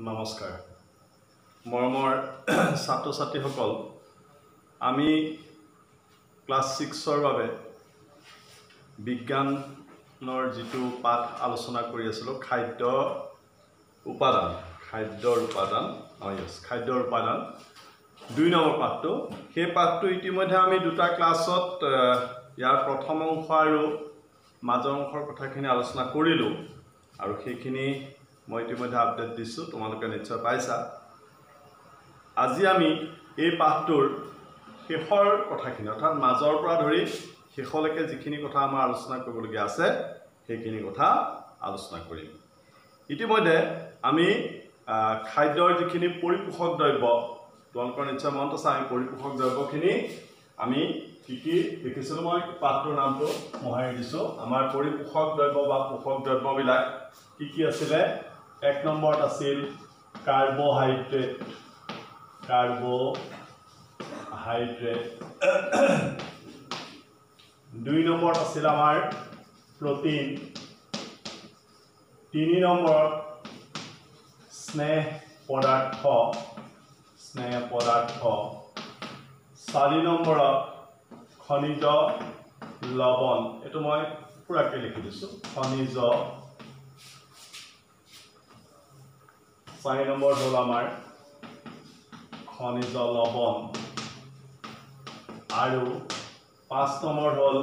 নমস্কাৰ মৰমৰ ছাত্ৰ ছাত্ৰীসকল আমি ক্লাছ 6 ৰ বাবে বিজ্ঞানৰ যেটো পাঠ আলোচনা কৰি আছিলো খাদ্যৰ উপাদান দুই নম্বৰ পাঠটো সেই পাঠটো ইতিমধ্যে আমি দুটা ক্লাছত ইয়াৰ প্ৰথম অংশ আৰু মাজৰ অংশৰ কথাখিনি আলোচনা কৰিলো আৰু সেইখিনি মই ইতিমধ্যে আপডেট দিছো তোমালোকে নিশ্চয় পাইছা আজি আমি এই পাঠটোৰ শেষৰ কথাখিনি অৰ্থাৎ মাজৰ পৰা ধৰি শেষলৈকে যিখিনি কথা আমাৰ আলোচনা কৰিবলগীয়া আছে সেইখিনি কথা আলোচনা কৰিম ইতিমধ্যে আমি খাদ্যৰ যিখিনি পৰিপোষক দ্ৰব্য তোমালোকৰ নিশ্চয় মনত আছে আমি পৰিপোষক দ্ৰব্যখিনি আমি কি দেখিছিলো মই পাঠটোৰ নামটো মহাৰি দিছো আমাৰ পৰিপোষক দ্ৰব্য বা পোষক দ্ৰব্যবিলাক কি আছিলে এক নম্বৰত আছিল কাৰ্বোহাইড্ৰেট দুই নম্বৰত আছিল আমাৰ প্ৰটিন তিনি নম্বৰত স্নেহ পদাৰ্থ চাৰি নম্বৰত খনিজ লৱণ এটো মই পুৰাকে লিখি দিছো খনিজ 4 নম্বৰ হল আমাৰ খনিজ লৱণ আৰু 5 নম্বৰ হল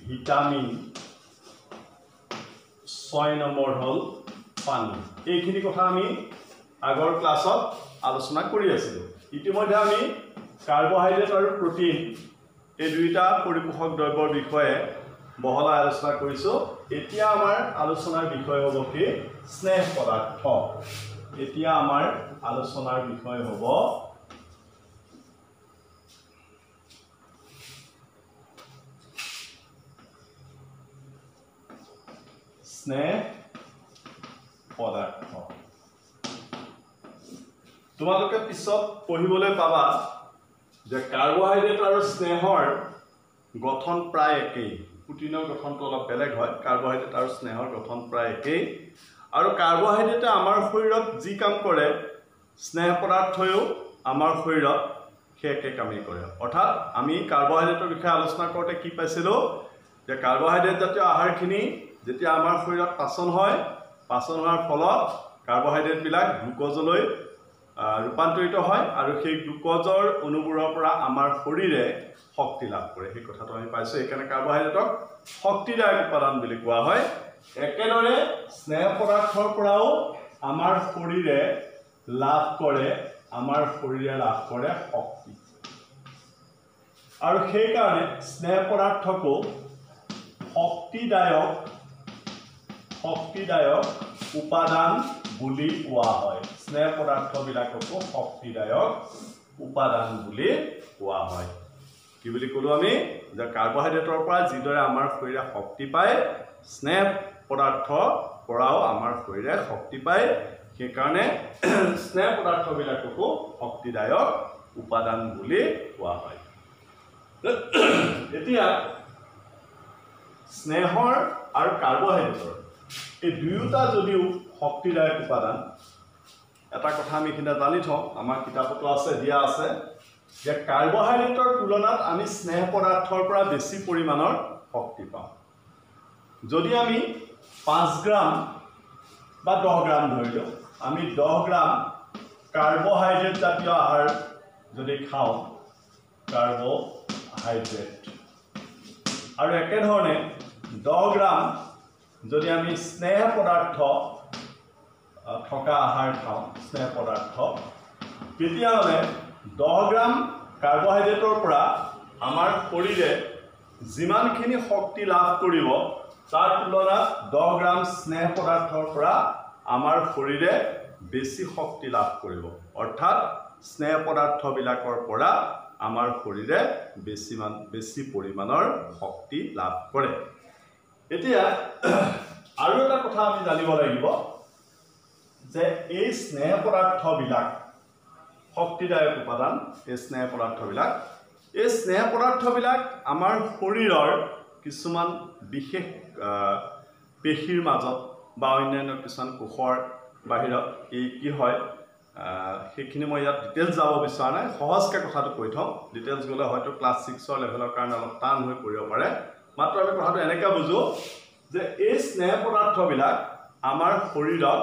ভিটামিন 6 নম্বৰ হল পানী এইখিনি কথা আমি আগৰ ক্লাছত আলোচনা কৰি আছিলো ইতিমধ্যে আমি কাৰ্বোহাইড্ৰেট আৰু প্ৰটিন এই দুইটা পৰিপোষক দ্ৰব্যৰ বিষয়ে বহলাই আলোচনা কৰিছো এতিয়া আমাৰ আলোচনাৰ বিষয় হ'ব কি স্নেহ পদাৰ্থ এতিয়া আমাৰ আলোচনাৰ বিষয় হ'ব স্নেহ পদাৰ্থ তোমালোকে পিছত পঢ়িবলৈ পাবা যে কাৰ্বোহাইড্ৰেট আৰু স্নেহৰ গঠন প্ৰায় একেই প্ৰটিনৰ গঠনটো অলপ বেলেগ হয় কাৰ্বোহাইড্ৰেট আৰু স্নেহৰ গঠন প্ৰায় একেই আৰু কাৰ্বোহাইড্ৰেটে আমাৰ শৰীৰত যি কাম কৰে স্নেহ পদাৰ্থয়ো আমাৰ শৰীৰত সেই একে কামেই কৰে অৰ্থাৎ আমি কাৰ্বোহাইড্ৰেটৰ বিষয়ে আলোচনা কৰোঁতে কি পাইছিলো যে কাৰ্বোহাইড্ৰেট জাতীয় আহাৰখিনি যেতিয়া আমাৰ শৰীৰত পাচন হোৱাৰ ফলত কাৰ্বোহাইড্ৰেট বিলাক গ্লুকোজলৈ ৰূপান্তৰিত হয় আৰু সেই গ্লুকোজৰ অণুবোৰৰ পৰা আমাৰ শৰীৰে শক্তি লাভ কৰে সেই কথাটো আমি পাইছো এইকাৰণে কাৰ্বোহাইড্ৰেটক শক্তিদায়ক উপাদান বুলি কোৱা হয় একেদৰে স্নেহ পদাৰ্থৰ পৰাও আমাৰ শৰীৰে লাভ কৰে শক্তি আৰু সেই কাৰণে স্নেহ পদাৰ্থকো শক্তিদায়ক উপাদান বুলি কোৱা হয় স্নেহ পদাৰ্থবিলাককো শক্তিদায়ক উপাদান বুলি কোৱা হয় কি বুলি ক'লো আমি যে কাৰ্বোহাইড্ৰেটৰ পৰা যিদৰে আমাৰ শৰীৰে শক্তি পায় স্নেহ পদাৰ্থৰ পৰাও আমাৰ শৰীৰে শক্তি পায় সেই কাৰণে স্নেহ পদাৰ্থবিলাককো শক্তিদায়ক উপাদান বুলি কোৱা হয় এতিয়া স্নেহৰ আৰু কাৰ্বোহাইড্ৰেটৰ এই দুয়োটা যদিও শক্তিদায়ক উপাদান এটা কথা আমি কিনা জানি থওঁ আমাৰ কিতাপতো আছে দিয়া আছে যে কাৰ্বোহাইড্ৰেটৰ তুলনাত আমি স্নেহ পদাৰ্থৰ পৰা বেছি পৰিমাণৰ শক্তি পাওঁ যদি আমি 5 গ্ৰাম বা 10 গ্ৰাম ধৰিলো আমি 10 গ্ৰাম কাৰ্বোহাইড্ৰেট জাতীয় আহাৰ যদি খাওঁ কাৰ্বোহাইড্ৰেট আৰু একেধৰণে 10 গ্ৰাম যদি আমি স্নেহ পদাৰ্থ থকা আহাৰ খাওঁ স্নেহ পদাৰ্থ তেতিয়াহ'লে 10 গ্ৰাম কাৰ্বোহাইড্ৰেটৰ পৰা আমাৰ শৰীৰে যিমানখিনি শক্তি লাভ কৰিব তাৰ তুলনাত 10 গ্ৰাম স্নেহ পদাৰ্থৰ পৰা আমাৰ শৰীৰে বেছি শক্তি লাভ কৰিব অৰ্থাৎ স্নেহ পদাৰ্থবিলাকৰ পৰা আমাৰ শৰীৰে বেছি পৰিমাণৰ শক্তি লাভ কৰে এতিয়া আৰু এটা কথা আমি জানিব লাগিব যে এই স্নেহ পদাৰ্থবিলাক শক্তিদায়ক উপাদান এই স্নেহ পদাৰ্থবিলাক আমাৰ শৰীৰৰ কিছুমান বিশেষ পেশীৰ মাজত বা অন্যান্য কিছুমান কোষৰ বাহিৰত এই কি হয় সেইখিনি মই ইয়াত ডিটেইলছ যাব বিচৰা নাই সহজকৈ কথাটো কৈ থওঁ ডিটেইলছ গ'লে হয়তো ক্লাছ 6ৰ লেভেলৰ কাৰণে অলপ টান হৈ পৰিব পাৰে মাত্ৰ আমি কথাটো এনেকৈ বুজো যে এই স্নেহ পদাৰ্থবিলাক আমাৰ শৰীৰত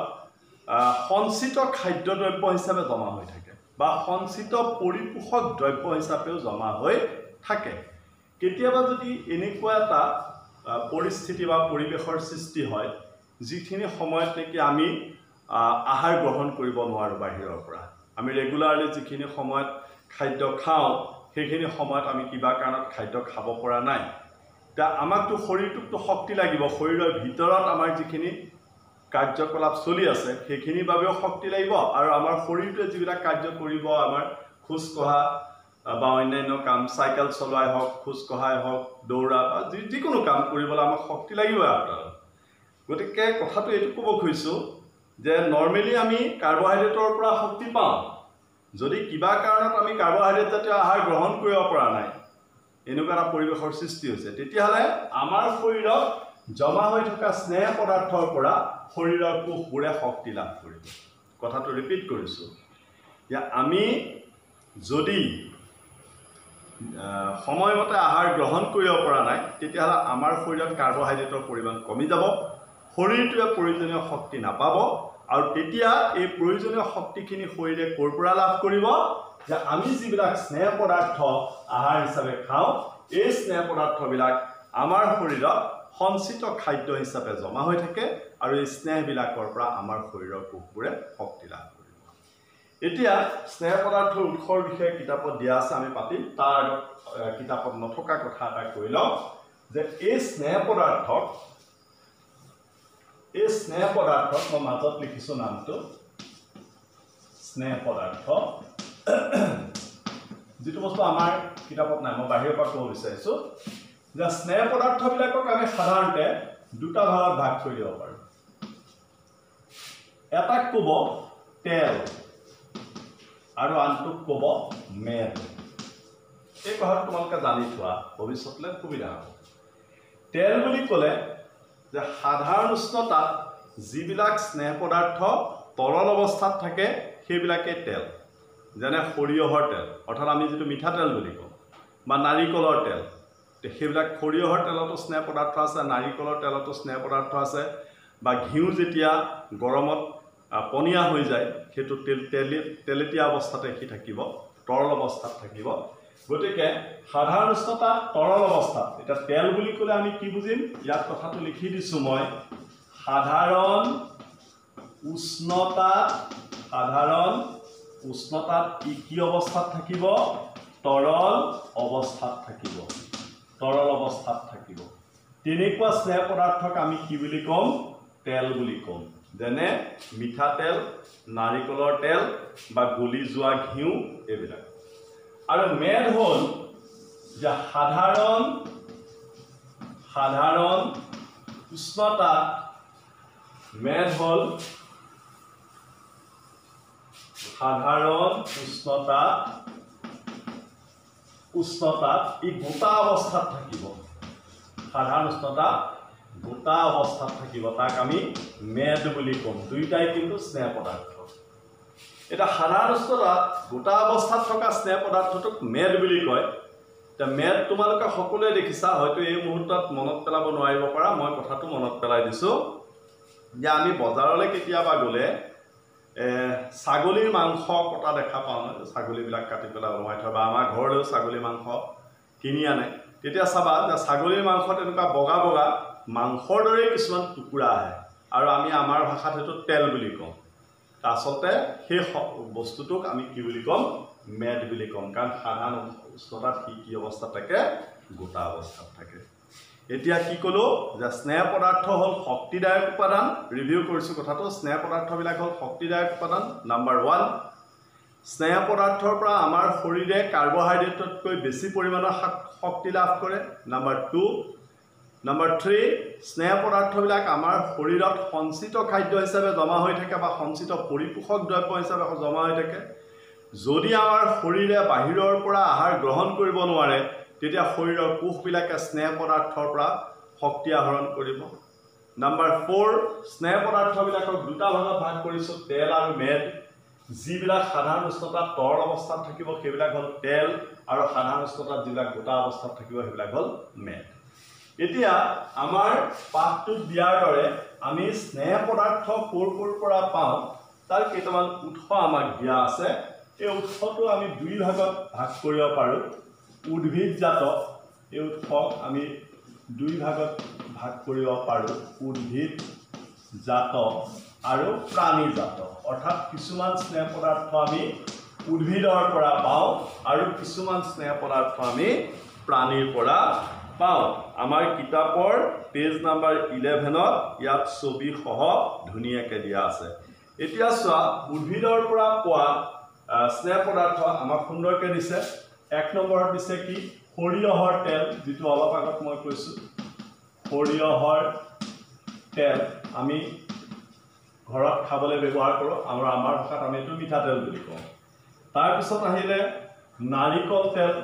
সঞ্চিত খাদ্যদ্ৰব্য হিচাপে জমা হৈ থাকে বা সঞ্চিত পৰিপোষক দ্ৰব্য হিচাপেও জমা হৈ থাকে কেতিয়াবা যদি এনেকুৱা এটা পৰিস্থিতি বা পৰিৱেশৰ সৃষ্টি হয় যিখিনি সময়ত নেকি আমি আহাৰ গ্ৰহণ কৰিব নোৱাৰোঁ বাহিৰৰ পৰা আমি ৰেগুলাৰলি যিখিনি সময়ত খাদ্য খাওঁ সেইখিনি সময়ত আমি কিবা কাৰণত খাদ্য খাব পৰা নাই তা আমাকতো শৰীৰটোকতো শক্তি লাগিব শৰীৰৰ ভিতৰত আমাৰ যিখিনি কাৰ্যকলাপ চলি আছে সেইখিনিৰ বাবেও শক্তি লাগিব আৰু আমাৰ শৰীৰটোৱে যিবিলাক কাৰ্য কৰিব আমাৰ খোজ কঢ়া বা অন্যান্য কাম চাইকেল চলোৱাই হওক খোজ কঢ়াই হওক দৌৰা বা যিকোনো কাম কৰিবলৈ আমাক শক্তি লাগিব আপোনাৰ গতিকে কথাটো এইটো ক'ব খুজিছোঁ যে নৰ্মেলি আমি কাৰ্বহাইড্ৰেটৰ পৰা শক্তি পাওঁ যদি কিবা কাৰণত আমি কাৰ্বহাইড্ৰেট জাতীয় আহাৰ গ্ৰহণ কৰিব পৰা নাই এনেকুৱা এটা পৰিৱেশৰ সৃষ্টি হৈছে তেতিয়াহ'লে আমাৰ শৰীৰত জমা হৈ থকা স্নেহ পদাৰ্থৰ পৰা শৰীৰৰ কোষবোৰে শক্তি লাভ কৰিব কথাটো ৰিপিট কৰিছোঁ যে আমি যদি সময়মতে আহাৰ গ্ৰহণ কৰিব পৰা নাই তেতিয়াহ'লে আমাৰ শৰীৰত কাৰ্বহাইড্ৰেটৰ পৰিমাণ কমি যাব শৰীৰটোৱে প্ৰয়োজনীয় শক্তি নাপাব আৰু তেতিয়া এই প্ৰয়োজনীয় শক্তিখিনি শৰীৰে ক'ৰ পৰা লাভ কৰিব যে আমি যিবিলাক স্নেহ পদাৰ্থ আহাৰ হিচাপে খাওঁ এই স্নেহ পদাৰ্থবিলাক আমাৰ শৰীৰত সঞ্চিত খাদ্য হিচাপে জমা হৈ থাকে আৰু এই স্নেহবিলাকৰ পৰা আমাৰ শৰীৰৰ কোষবোৰে শক্তি লাভ কৰিব এতিয়া স্নেহ পদাৰ্থৰ উৎসৰ বিষয়ে কিতাপত দিয়া আছে আমি পাতিম তাৰ কিতাপত নথকা কথা এটা কৈ লওঁ যে এই স্নেহ পদাৰ্থক মই মাজত লিখিছোঁ নামটো স্নেহ পদাৰ্থ যিটো বস্তু আমাৰ কিতাপত নাই মই বাহিৰৰ পৰা ক'ব বিচাৰিছোঁ যে স্নেহ পদাৰ্থবিলাকক আমি সাধাৰণতে দুটা ভাগত ভাগ কৰি দিব পাৰোঁ এটাক ক'ব তেল আৰু আনটোক ক'ব মেদ এই কথাটো তোমালোকে জানি থোৱা ভৱিষ্যতলৈ সুবিধা হ'ব তেল বুলি ক'লে যে সাধাৰণ উষ্ণতাত যিবিলাক স্নেহ পদাৰ্থ তৰল অৱস্থাত থাকে সেইবিলাকে তেল যেনে সৰিয়হৰ তেল অৰ্থাৎ আমি যিটো মিঠাতেল বুলি কওঁ বা নাৰিকলৰ তেল সেইবিলাক সৰিয়হৰ তেলতো স্নেহ পদাৰ্থ আছে নাৰিকলৰ তেলতো স্নেহ পদাৰ্থ আছে বা ঘিউ যেতিয়া গৰমত পনীয়া হৈ যায় সেইটো তেলেতীয়া অৱস্থাতে সি থাকিব তৰল অৱস্থাত থাকিব গতিকে সাধাৰণ উষ্ণতাত তৰল অৱস্থাত এতিয়া তেল বুলি ক'লে আমি কি বুজিম ইয়াত কথাটো লিখি দিছোঁ মই সাধাৰণ উষ্ণতাত কি অৱস্থাত থাকিব তৰল অৱস্থাত থাকিব তেনেকুৱা স্নেহ পদাৰ্থক আমি কি বুলি ক'ম তেল বুলি ক'ম যেনে মিঠাতেল নাৰিকলৰ তেল বা গলি যোৱা ঘিউ এইবিলাক আৰু মেদ হ'ল যে সাধাৰণ উষ্ণতাত মেদ হ'ল সাধাৰণ উষ্ণতাত ই গোটা অৱস্থাত থাকিব সাধাৰণ উষ্ণতাত গোটা অৱস্থাত থাকিব তাক আমি মেদ বুলি ক'ম দুইটাই কিন্তু স্নেহ পদাৰ্থ এটা সাধাৰণ উষ্ণতাত গোটা অৱস্থাত থকা স্নেহ পদাৰ্থটোক মেদ বুলি কয় এতিয়া মেদ তোমালোকে সকলোৱে দেখিছা হয়তো এই মুহূৰ্তত মনত পেলাব নোৱাৰিব পাৰা মই কথাটো মনত পেলাই দিছোঁ যে আমি বজাৰলৈ কেতিয়াবা গ'লে ছাগলীৰ মাংস কটা দেখা পাওঁ ছাগলীবিলাক কাটি পেলাই ওলমাই থয় বা আমাৰ ঘৰলৈও ছাগলী মাংস কিনি আনে তেতিয়া চাবা যে ছাগলীৰ মাংসত এনেকুৱা বগা বগা মাংসৰ দৰে কিছুমান টুকুৰা আহে আৰু আমি আমাৰ ভাষাত সেইটো তেল বুলি কওঁ আচলতে সেই বস্তুটোক আমি কি বুলি ক'ম মেদ বুলি ক'ম কাৰণ সাধাৰণ উষ্ণতাত কি অৱস্থাত থাকে গোটা অৱস্থাত থাকে এতিয়া কি ক'লোঁ যে স্নেহ পদাৰ্থ হ'ল শক্তিদায়ক উপাদান ৰিভিউ কৰিছোঁ কথাটো স্নেহ পদাৰ্থবিলাক হ'ল শক্তিদায়ক উপাদান নাম্বাৰ 1 স্নেহ পদাৰ্থৰ পৰা আমাৰ শৰীৰে কাৰ্বহাইড্ৰেটতকৈ বেছি পৰিমাণৰ শক্তি লাভ কৰে নাম্বাৰ 2 নাম্বাৰ 3 স্নেহ পদাৰ্থবিলাক আমাৰ শৰীৰত সঞ্চিত খাদ্য হিচাপে জমা হৈ থাকে বা সঞ্চিত পৰিপোষক দ্ৰব্য হিচাপে জমা হৈ থাকে যদি আমাৰ শৰীৰে বাহিৰৰ পৰা আহাৰ গ্ৰহণ কৰিব নোৱাৰে তেতিয়া শৰীৰৰ কোষবিলাকে স্নেহ পদাৰ্থৰ পৰা শক্তি আহৰণ কৰিব নাম্বাৰ 4 স্নেহ পদাৰ্থবিলাকক দুটা ভাগত ভাগ কৰিছোঁ তেল আৰু মেদ যিবিলাক সাধাৰণ উষ্ণতাত তৰল অৱস্থাত থাকিব সেইবিলাক হ'ল তেল আৰু সাধাৰণ উষ্ণতাত যিবিলাক গোটা অৱস্থাত থাকিব সেইবিলাক হ'ল মেদ এতিয়া আমাৰ পাঠটোত দিয়াৰ দৰে আমি স্নেহ পদাৰ্থ ক'ৰ পৰা পাওঁ তাৰ কেইটামান উৎস আমাক দিয়া আছে এই উৎসটো আমি দুই ভাগত ভাগ কৰিব পাৰোঁ উদ্ভিদজাত এই উৎস আমি দুই ভাগত ভাগ কৰিব পাৰোঁ উদ্ভিদজাত আৰু প্ৰাণীজাত অৰ্থাৎ কিছুমান স্নেহ পদাৰ্থ আমি উদ্ভিদৰ পৰা পাওঁ আৰু কিছুমান স্নেহ পদাৰ্থ আমি প্ৰাণীৰ পৰা পাওঁ আমাৰ কিতাপৰ পেজ নাম্বাৰ 11ত ইয়াত ছবি সহ ধুনীয়াকৈ দিয়া আছে এতিয়া চোৱা উদ্ভিদৰ পৰা পোৱা স্নেহ পদাৰ্থ আমাক সুন্দৰকৈ দিছে এক নম্বৰত দিছে কি সৰিয়হৰ তেল যেটো অলপ আগত মই কৈছো সৰিয়হৰ তেল আমি ঘৰত খাবলৈ ব্যৱহাৰ কৰোঁ আৰু আমাৰ ভাষাত আমি এটো মিঠাতেল বুলি কওঁ তাৰ পিছত আহিলে নাৰিকল তেল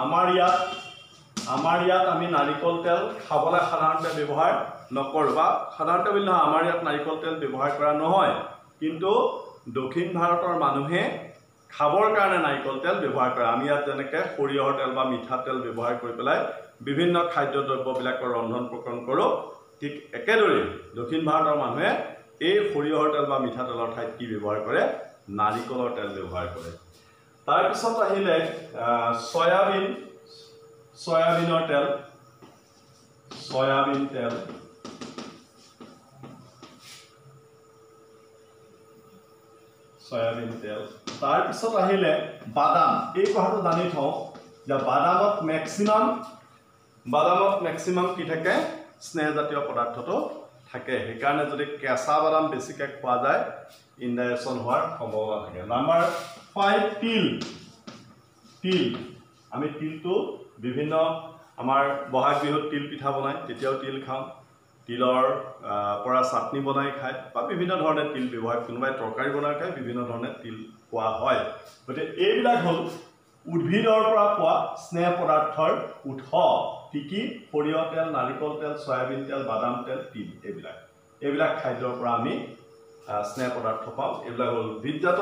আমাৰ ইয়াত আমি নাৰিকল তেল খাবলৈ সাধাৰণতে ব্যৱহাৰ নকৰোঁ বা সাধাৰণতে বুলি নহয় আমাৰ ইয়াত নাৰিকল তেল ব্যৱহাৰ কৰা নহয় কিন্তু দক্ষিণ ভাৰতৰ মানুহে খাবৰ কাৰণে নাৰিকল তেল ব্যৱহাৰ কৰে আমি ইয়াত যেনেকৈ সৰিয়হৰ তেল বা মিঠাতেল ব্যৱহাৰ কৰি পেলাই বিভিন্ন খাদ্য দ্ৰব্যবিলাকৰ ৰন্ধন প্ৰকৰণ কৰোঁ ঠিক একেদৰে দক্ষিণ ভাৰতৰ মানুহে এই সৰিয়হৰ তেল বা মিঠাতেলৰ ঠাইত কি ব্যৱহাৰ কৰে নাৰিকলৰ তেল ব্যৱহাৰ কৰে তাৰ পিছত আহিলে সয়াবিনৰ তেল সয়াবিন তেল তাৰ পিছত আহিলে বাদাম এই কথাটো জানি থওঁ যে বাদামত মেক্সিমাম কি থাকে স্নেহজাতীয় পদাৰ্থটো থাকে সেইকাৰণে যদি কেঁচা বাদাম বেছিকৈ খোৱা যায় ইনডাইজেশ্যন হোৱাৰ সম্ভাৱনা থাকে নাম্বাৰ 5 তিল আমি তিলটো বিভিন্ন আমাৰ বহাগ বিহুত তিল পিঠা বনাই তেতিয়াও তিল খাওঁ তিলৰ পৰা চাটনি বনাই খায় বা বিভিন্ন ধৰণে তিল ব্যৱহাৰ কোনোবাই তৰকাৰী বনাই খায় বিভিন্ন ধৰণে তিল খোৱা হয় গতিকে এইবিলাক হ'ল উদ্ভিদৰ পৰা পোৱা স্নেহ পদাৰ্থৰ উৎস কি সৰিয়হ তেল নাৰিকল তেল সয়াবিন তেল বাদাম তেল তিল এইবিলাক খাদ্যৰ পৰা আমি স্নেহ পদাৰ্থ পাওঁ এইবিলাক হ'ল উদ্ভিদজাত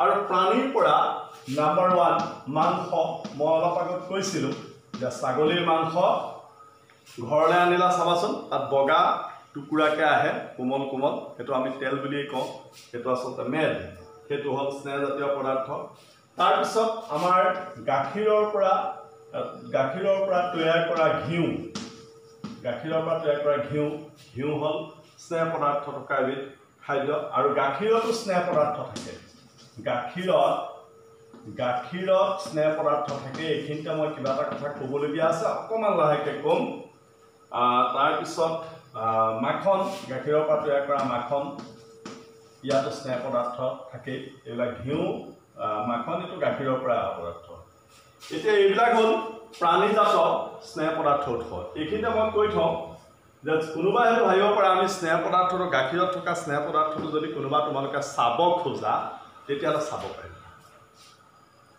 আৰু প্ৰাণীৰ পৰা নাম্বাৰ 1 মাংস মই অলপ আগত কৈছিলোঁ যে ছাগলীৰ মাংস ঘৰলৈ আনিলা চাবাচোন তাত বগা টুকুৰাকৈ আহে কোমল সেইটো আমি তেল বুলিয়েই কওঁ সেইটো আচলতে মেদ সেইটো হ'ল স্নেহজাতীয় পদাৰ্থ তাৰপিছত আমাৰ গাখীৰৰ পৰা তৈয়াৰ কৰা ঘিউ হ'ল স্নেহ পদাৰ্থ থকা এবিধ খাদ্য আৰু গাখীৰতো স্নেহ পদাৰ্থ থাকে গাখীৰত স্নেহ পদাৰ্থ থাকে এইখিনিতে মই কিবা এটা কথা ক'বলগীয়া আছে অকণমান লাহেকৈ ক'ম তাৰপিছত মাখন গাখীৰৰ পৰা তৈয়াৰ কৰা মাখন ইয়াতো স্নেহ পদাৰ্থ থাকে এইবিলাক ঘিউ মাখন এইটো গাখীৰৰ পৰা অহা পদাৰ্থ এতিয়া এইবিলাক হ'ল প্ৰাণীজাত স্নেহ পদাৰ্থ উৎস এইখিনিতে মই কৈ থওঁ যে কোনোবাই হয়তো ভাবিব পাৰে আমি স্নেহ পদাৰ্থটো গাখীৰত থকা স্নেহ পদাৰ্থটো যদি কোনোবা তোমালোকে চাব খোজা তেতিয়াহ'লে চাব পাৰিবা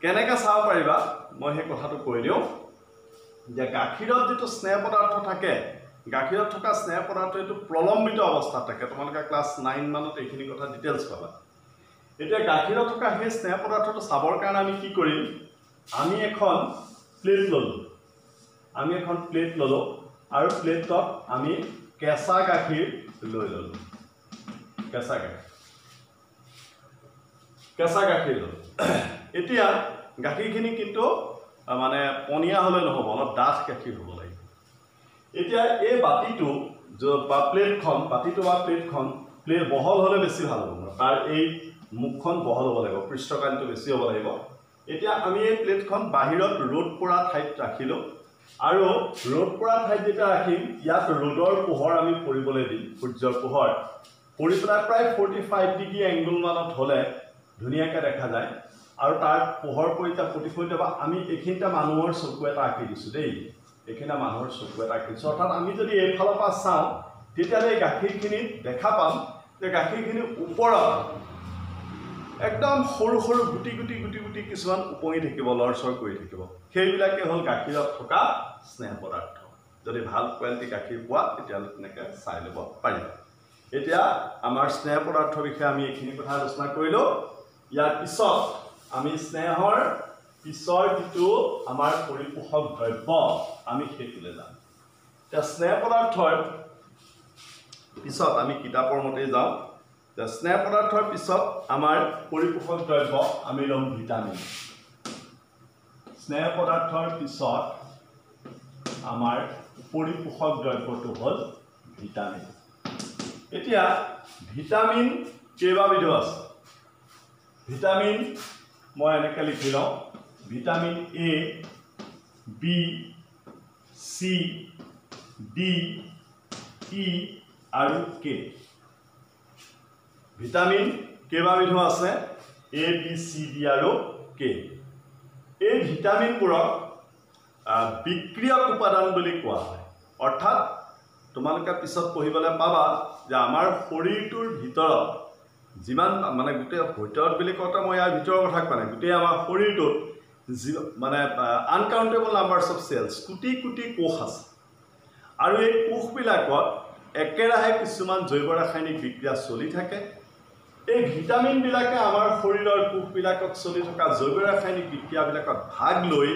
কেনেকৈ চাব পাৰিবা মই সেই কথাটো কৈ দিওঁ যে গাখীৰত যিটো স্নেহ পদাৰ্থ থাকে গাখীৰত থকা স্নেহ পদাৰ্থ এইটো প্ৰলম্বিত অৱস্থাত থাকে তোমালোকে ক্লাছ 9 মানত এইখিনি কথা ডিটেইলছ পাবা এতিয়া গাখীৰত থকা সেই স্নেহ পদাৰ্থটো চাবৰ কাৰণে আমি কি কৰিম আমি এখন প্লেট ল'লোঁ আৰু প্লেটত আমি কেঁচা গাখীৰ লৈ ল'লোঁ কেঁচা গাখীৰ ল'লোঁ এতিয়া গাখীৰখিনি কিন্তু মানে পনীয়া হ'লে নহ'ব অলপ ডাঠ গাখীৰ হ'ব লাগিব এতিয়া এই বাতিটো বা প্লেটখন বহল হ'লে বেছি ভাল হ'ব তাৰ এই মুখখন বহল হ'ব লাগিব পৃষ্ঠকালটো বেছি হ'ব লাগিব এতিয়া আমি এই প্লেটখন বাহিৰত ৰ'দ পৰা ঠাইত ৰাখিলোঁ আৰু ৰ'দ পৰা ঠাইত যেতিয়া ৰাখিম ইয়াত ৰ'দৰ পোহৰ আমি পৰিবলৈ দিম সূৰ্যৰ পোহৰ পৰি পেলাই প্ৰায় 45 ডিগ্ৰী এংগল মানত হ'লে ধুনীয়াকৈ দেখা যায় আৰু তাৰ পোহৰ পৰিতা প্ৰতিফলিত বা আমি এইখিনিতে মানুহৰ চকু এটা আঁকি দিছোঁ দেই এইখিনিতে মানুহৰ চকু এটা আঁকি দিছোঁ অৰ্থাৎ আমি যদি এইফালৰ পৰা চাওঁ তেতিয়াহ'লে এই গাখীৰখিনি দেখা পাম যে গাখীৰখিনি ওপৰত একদম সৰু সৰু গুটি গুটি গুটি গুটি কিছুমান উপঙি থাকিব লৰচৰ কৰি থাকিব সেইবিলাকে হ'ল গাখীৰত থকা স্নেহ পদাৰ্থ যদি ভাল কোৱালিটি গাখীৰ পোৱা তেতিয়াহ'লে তেনেকৈ চাই ল'ব পাৰিবা এতিয়া আমাৰ স্নেহ পদাৰ্থৰ বিষয়ে আমি এইখিনি কথা আলোচনা কৰিলোঁ ইয়াৰ পিছত আমি স্নেহৰ পিছৰ যিটো আমাৰ পৰিপোষক দ্ৰব্য আমি সেইটোলৈ যাম এতিয়া স্নেহ পদাৰ্থৰ পিছত আমি কিতাপৰ মতে যাওঁ স্নেহ পদাৰ্থৰ পিছত আমাৰ পৰিপোষক দ্ৰব্য আমি ল'ম ভিটামিন স্নেহ পদাৰ্থৰ পিছত আমাৰ পৰিপোষক দ্ৰব্যটো হ'ল ভিটামিন এতিয়া ভিটামিন কেইবাবিধো আছে ভিটামিন মই এনেকৈ লিখি লওঁ vitamin A B C D E আৰু কে ভিটামিন কেইবাবিধো আছে এ বি চি ডি আৰু কে এই ভিটামিনবোৰক বিক্ৰিয়ক উপাদান বুলি কোৱা হয় অৰ্থাৎ তোমালোকে পিছত পঢ়িবলৈ পাবা যে আমাৰ শৰীৰটোৰ ভিতৰত যিমান মানে গোটেই ভিতৰত বুলি কওঁতে মই ইয়াৰ ভিতৰৰ কথা কোৱা নাই গোটেই আমাৰ শৰীৰটোত মানে uncountable numbers of sales crore crore কোষ আছে আৰু এই কোষবিলাকত একেৰাহে কিছুমান জৈৱ ৰাসায়নিক বিক্ৰিয়া চলি থাকে এই ভিটামিনবিলাকে আমাৰ শৰীৰৰ কোষবিলাকত চলি থকা জৈৱ ৰাসায়নিক বিক্ৰিয়াবিলাকত ভাগ লৈ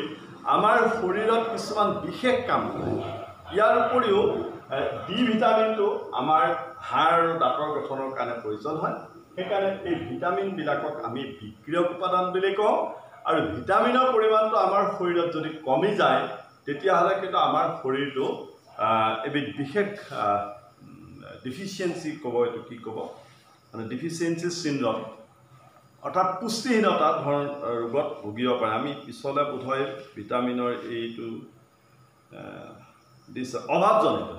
আমাৰ শৰীৰত কিছুমান বিশেষ কাম কৰে ইয়াৰ উপৰিও ডি ভিটামিনটো আমাৰ হাড় আৰু দাঁতৰ গঠনৰ কাৰণে প্ৰয়োজন হয় সেইকাৰণে এই ভিটামিনবিলাকক আমি বিক্ৰিয়ক উপাদান বুলি কওঁ আৰু ভিটামিনৰ পৰিমাণটো আমাৰ শৰীৰত যদি কমি যায় তেতিয়াহ'লে কিন্তু আমাৰ শৰীৰটো এবিধ বিশেষ ডিফিচিয়েঞ্চি ক'ব এইটো কি ক'ব মানে ডিফিচিয়েঞ্চি চিণ্ড্ৰম অৰ্থাৎ পুষ্টিহীনতা ধৰণৰ ৰোগত ভুগিব পাৰে আমি পিছলৈ বোধহয় ভিটামিনৰ এইটো অভাৱজনিত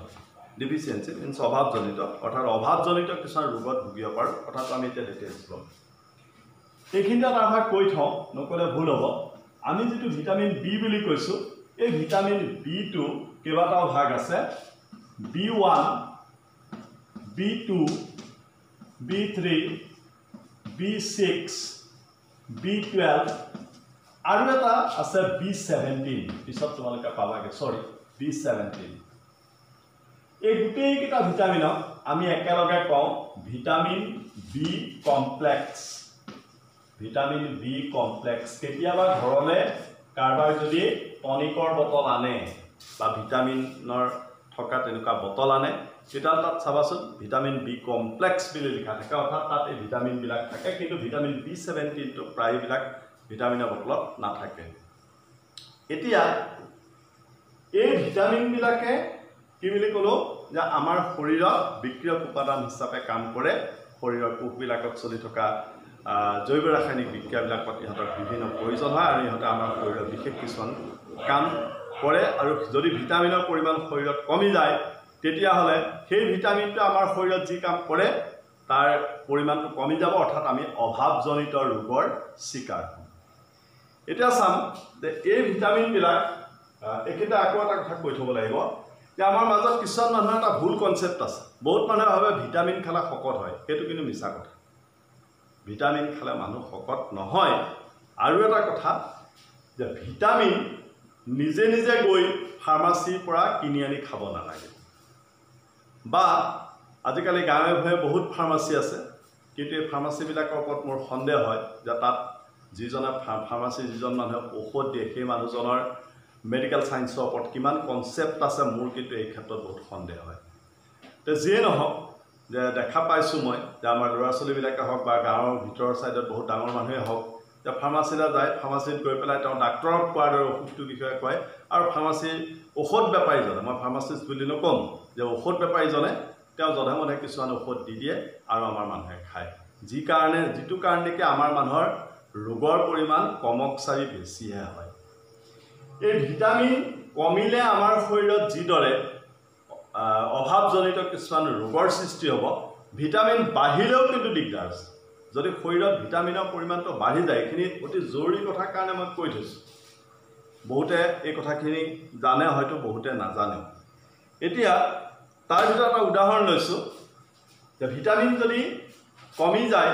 ডিফিচিয়েঞ্চি মিনছ অভাৱজনিত অৰ্থাৎ অভাৱজনিত কিছুমান ৰোগত ভুগিব পাৰোঁ কথাটো আমি এতিয়া ডিটেইলছ ল'ম এইখিনিতে এটা ভাগ কৈ থওঁ নক'লে ভুল হ'ব আমি যিটো ভিটামিন বি বুলি কৈছোঁ এই ভিটামিন বিটো কেইবাটাও ভাগ আছে B1 B2 B3 B6 B12 আৰু এটা আছে B17 পিছত তোমালোকে পাবাগে সৰি B17 এই গোটেইকেইটা ভিটামিনক আমি একেলগে কওঁ vitamin B complex vitamin B complex কেতিয়াবা ঘৰলৈ কাৰোবাৰ যদি টনিকৰ বটল আনে বা ভিটামিনৰ থকা তেনেকুৱা বটল আনে তেতিয়াহ'লে তাত চাবাচোন ভিটামিন বি কমপ্লেক্স বুলি লিখা থাকে অৰ্থাৎ তাত এই ভিটামিনবিলাক থাকে কিন্তু ভিটামিন B17টো প্ৰায়বিলাক ভিটামিনৰ বটলত নাথাকে এতিয়া এই ভিটামিনবিলাকে কি বুলি ক'লো যে আমাৰ শৰীৰত বিক্ৰিয়ক উপাদান হিচাপে কাম কৰে শৰীৰৰ কোষবিলাকত চলি থকা জৈৱ ৰাসায়নিক বিক্ৰিয়াবিলাকত ইহঁতৰ বিভিন্ন প্ৰয়োজন হয় আৰু ইহঁতে আমাৰ শৰীৰৰ বিশেষ কিছুমান কাম কৰে আৰু যদি ভিটামিনৰ পৰিমাণ শৰীৰত কমি যায় তেতিয়াহ'লে সেই ভিটামিনটো আমাৰ শৰীৰত যি কাম কৰে তাৰ পৰিমাণটো কমি যাব অৰ্থাৎ আমি অভাৱজনিত ৰোগৰ চিকাৰ হ'ম এতিয়া চাম যে এই ভিটামিনবিলাক এইকেইটা আকৌ এটা কথা কৈ থ'ব লাগিব যে আমাৰ মাজত কিছুমান মানুহৰ এটা ভুল কনচেপ্ট আছে বহুত মানুহে ভাবে ভিটামিন খালে শকত হয় সেইটো কিন্তু মিছা কথা ভিটামিন খালে মানুহ শকত নহয় আৰু এটা কথা যে ভিটামিন নিজে নিজে গৈ ফাৰ্মাচীৰ পৰা কিনি আনি খাব নালাগে বা আজিকালি গাঁৱে ভূঞে বহুত ফাৰ্মাচী আছে কিন্তু এই ফাৰ্মাচীবিলাকৰ ওপৰত মোৰ সন্দেহ হয় যে তাত যিজনে ফাৰ্মাচী যিজন মানুহে ঔষধ দিয়ে সেই মানুহজনৰ মেডিকেল সায়েন্সৰ ওপৰত কিমান কনসেপ্ট আছে মোৰ কিন্তু এই ক্ষেত্ৰত বহুত সন্দেহ হয় তে যিয়ে নহওক যে দেখা পাইছোঁ মই যে আমাৰ ল'ৰা ছোৱালীবিলাকে হওক বা গাঁৱৰ ভিতৰৰ ছাইডত বহুত ডাঙৰ মানুহে হওক যে ফাৰ্মাচীলৈ যায় ফাৰ্মাচীত গৈ পেলাই তেওঁ ডাক্তৰক কোৱাৰ দৰে অসুখটোৰ বিষয়ে কয় আৰু ফাৰ্মাচীৰ ঔষধ বেপাৰীজনে মই ফাৰ্মাচিষ্ট বুলি নক'ম যে ঔষধ বেপাৰীজনে তেওঁ জধে মধে কিছুমান ঔষধ দি দিয়ে আৰু আমাৰ মানুহে খায় যিটো কাৰণেকি আমাৰ মানুহৰ ৰোগৰ পৰিমাণ কমকচাৰি বেছিহে হয় এই ভিটামিন কমিলে আমাৰ শৰীৰত যিদৰে অভাৱজনিত কিছুমান ৰোগৰ সৃষ্টি হ'ব ভিটামিন বাঢ়িলেও কিন্তু দিগদাৰ আছে যদি শৰীৰত ভিটামিনৰ পৰিমাণটো বাঢ়ি যায় এইখিনি অতি জৰুৰী কথাৰ কাৰণে মই কৈ থৈছোঁ বহুতে এই কথাখিনি জানে হয়তো বহুতে নাজানে এতিয়া তাৰ ভিতৰত এটা উদাহৰণ লৈছোঁ যে ভিটামিন যদি কমি যায়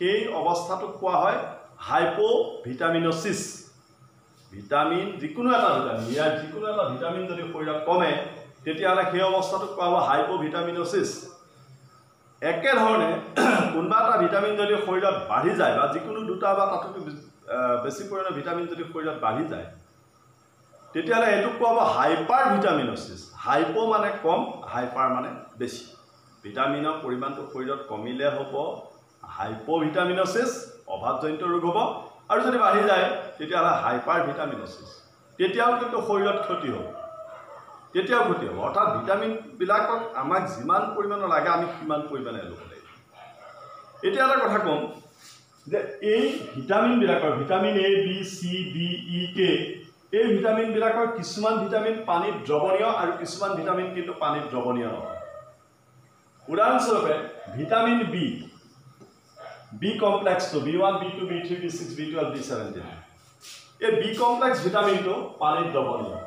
সেই অৱস্থাটোক কোৱা হয় হাইপোভিটামিনোসিস। ভিটামিন যিকোনো এটা ভিটামিন ইয়াৰ যিকোনো এটা ভিটামিন যদি শৰীৰত কমে তেতিয়াহ'লে সেই অৱস্থাটোক কোৱা হয় হাইপোভিটামিনোসিস। একেধৰণে কোনোবা এটা ভিটামিন যদি শৰীৰত বাঢ়ি যায় বা যিকোনো দুটা বা তাতকৈ বেছি পৰিমাণৰ ভিটামিন যদি শৰীৰত বাঢ়ি যায় তেতিয়াহ'লে এইটোক কোৱা হ'ব হাইপাৰভিটামিনোসিস। হাইপো মানে কম, হাইপাৰ মানে বেছি। ভিটামিনৰ পৰিমাণটো শৰীৰত কমিলে হ'ব হাইপোভিটামিনোসিস, অভাৱজনিত ৰোগ হ'ব, আৰু যদি বাঢ়ি যায় তেতিয়াহ'লে হাইপাৰভিটামিনোসিস। তেতিয়াও কিন্তু শৰীৰত ক্ষতি হ'ব, তেতিয়াও ক্ষতি হ'ব। অৰ্থাৎ ভিটামিনবিলাকক আমাক যিমান পৰিমাণৰ লাগে আমি সিমান পৰিমাণে ল'ব লাগিব। এতিয়া এটা কথা ক'ম যে এই ভিটামিনবিলাকৰ vitamin A, B, C, D, E, K এই ভিটামিনবিলাকৰ কিছুমান ভিটামিন পানীত দ্ৰৱণীয় আৰু কিছুমান ভিটামিন কিন্তু পানীত দ্ৰৱণীয় নহয়। উদাহৰণস্বৰূপে vitamin B কমপ্লেক্সটো B1, B2, B3, B6, B12, B17 এই বি কমপ্লেক্স ভিটামিনটো পানীত দ্ৰৱণীয়।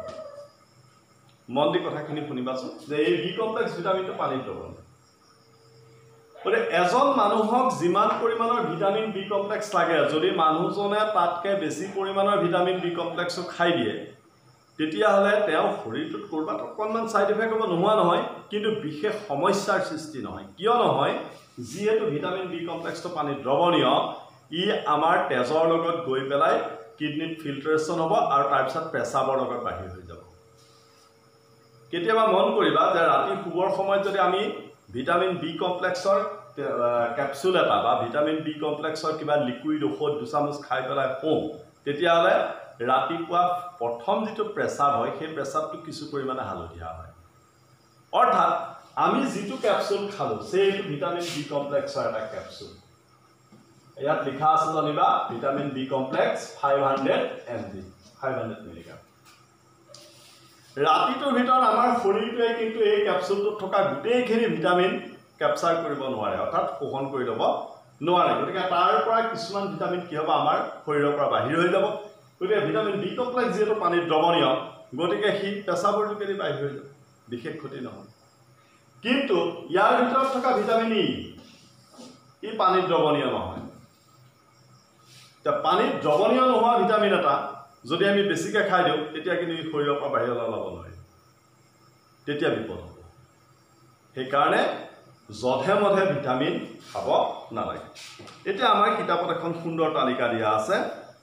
মন দি কথাখিনি শুনিবাচোন যে এই বি কমপ্লেক্স ভিটামিনটো পানীত দ্ৰৱণীয়। গতিকে এজন মানুহক যিমান পৰিমাণৰ ভিটামিন বি কমপ্লেক্স লাগে যদি মানুহজনে তাতকৈ বেছি পৰিমাণৰ ভিটামিন বি কমপ্লেক্সো খাই দিয়ে তেতিয়াহ'লে তেওঁ শৰীৰটোত ক'ৰবাত অকণমান ছাইড ইফেক্ট হ'ব, নোহোৱা নহয়, কিন্তু বিশেষ সমস্যাৰ সৃষ্টি নহয়। কিয় নহয়? যিহেতু ভিটামিন বি কমপ্লেক্সটো পানীত দ্ৰৱণীয়, ই আমাৰ তেজৰ লগত গৈ পেলাই কিডনিত ফিল্টাৰেশ্যন হ'ব আৰু তাৰপিছত পেচাবৰ লগত বাহিৰ হৈ যাব। কেতিয়াবা মন কৰিবা যে ৰাতি শুবৰ সময়ত যদি আমি ভিটামিন বি কমপ্লেক্সৰ কেপচুল এটা বা ভিটামিন বি কমপ্লেক্সৰ কিবা লিকুইড ঔষধ দুচামুচ খাই পেলাই শুওঁ তেতিয়াহ'লে ৰাতিপুৱা প্ৰথম যিটো পেচাব হয় সেই পেচাবটো কিছু পৰিমাণে হালধীয়া হয়। অৰ্থাৎ আমি যিটো কেপচুল খালোঁ সেইটো ভিটামিন বি কমপ্লেক্সৰ এটা কেপচুল। ইয়াত লিখা আছে জানিবা vitamin B complex 500 mg, 500 milligram. ৰাতিটোৰ ভিতৰত আমাৰ শৰীৰটোৱে কিন্তু এই কেপচুলটোত থকা গোটেইখিনি ভিটামিন কেপচাৰ কৰিব নোৱাৰে, অৰ্থাৎ শোষণ কৰি ল'ব নোৱাৰে। গতিকে তাৰ পৰা কিছুমান ভিটামিন কি হ'ব আমাৰ শৰীৰৰ পৰা বাহিৰ হৈ যাব। গতিকে ভিটামিন বি কমপ্লেক্স যিহেতু পানীত দ্ৰৱণীয় গতিকে সি পেচাবৰ যোগেদি বাহিৰ হৈ যাব, বিশেষ ক্ষতি নহয়। কিন্তু ইয়াৰ ভিতৰত থকা ভিটামিন ই পানীত দ্ৰৱণীয় নহয়। এতিয়া পানীত দ্ৰৱণীয় নোহোৱা ভিটামিন এটা যদি আমি বেছিকৈ খাই দিওঁ তেতিয়া কিন্তু ই শৰীৰৰ পৰা বাহিৰলৈ ওলাব নোৱাৰে, তেতিয়া বিপদ হ'ব। সেইকাৰণে যধে মধে ভিটামিন খাব নালাগে। এতিয়া আমাৰ কিতাপত এখন সুন্দৰ তালিকা দিয়া আছে,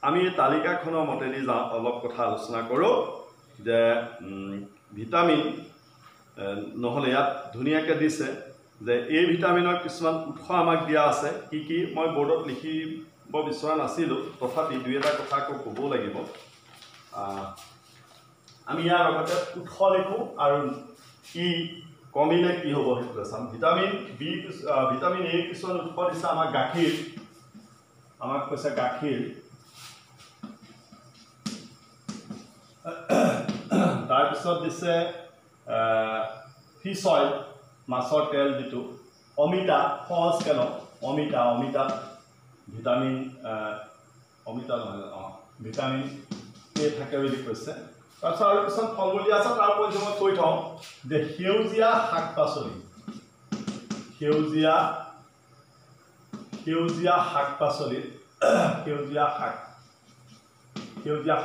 আমি এই তালিকাখনৰ মতেদি যাওঁ, অলপ কথা আলোচনা কৰোঁ যে ভিটামিন নহ'লে ইয়াত ধুনীয়াকৈ দিছে যে এই ভিটামিনৰ কিছুমান উৎস আমাক দিয়া আছে। কি কি মই বৰ্ডত লিখিব বিচৰা নাছিলোঁ, তথাপি দুই এটা কথা আকৌ ক'ব লাগিব। আমি ইয়াৰ লগতে উৎস লিখোঁ আৰু ই কমিলে কি হ'ব সেইটো চাম। ভিটামিন এ কিছুমান উৎস দিছে আমাক গাখীৰ, আমাক কৈছে গাখীৰ। তাৰপিছত দিছে ফিছ অইল, মাছৰ তেল যিটো, অমিতা, সহজকৈ লওঁ অমিতাত ভিটামিন ভিটামিন এ থাকে বুলি কৈছে। তাৰপিছত আৰু কিছুমান ফল মূল আছে, তাৰ উপৰি মই কৈ থওঁ যে সেউজীয়া শাক পাচলি, সেউজীয়া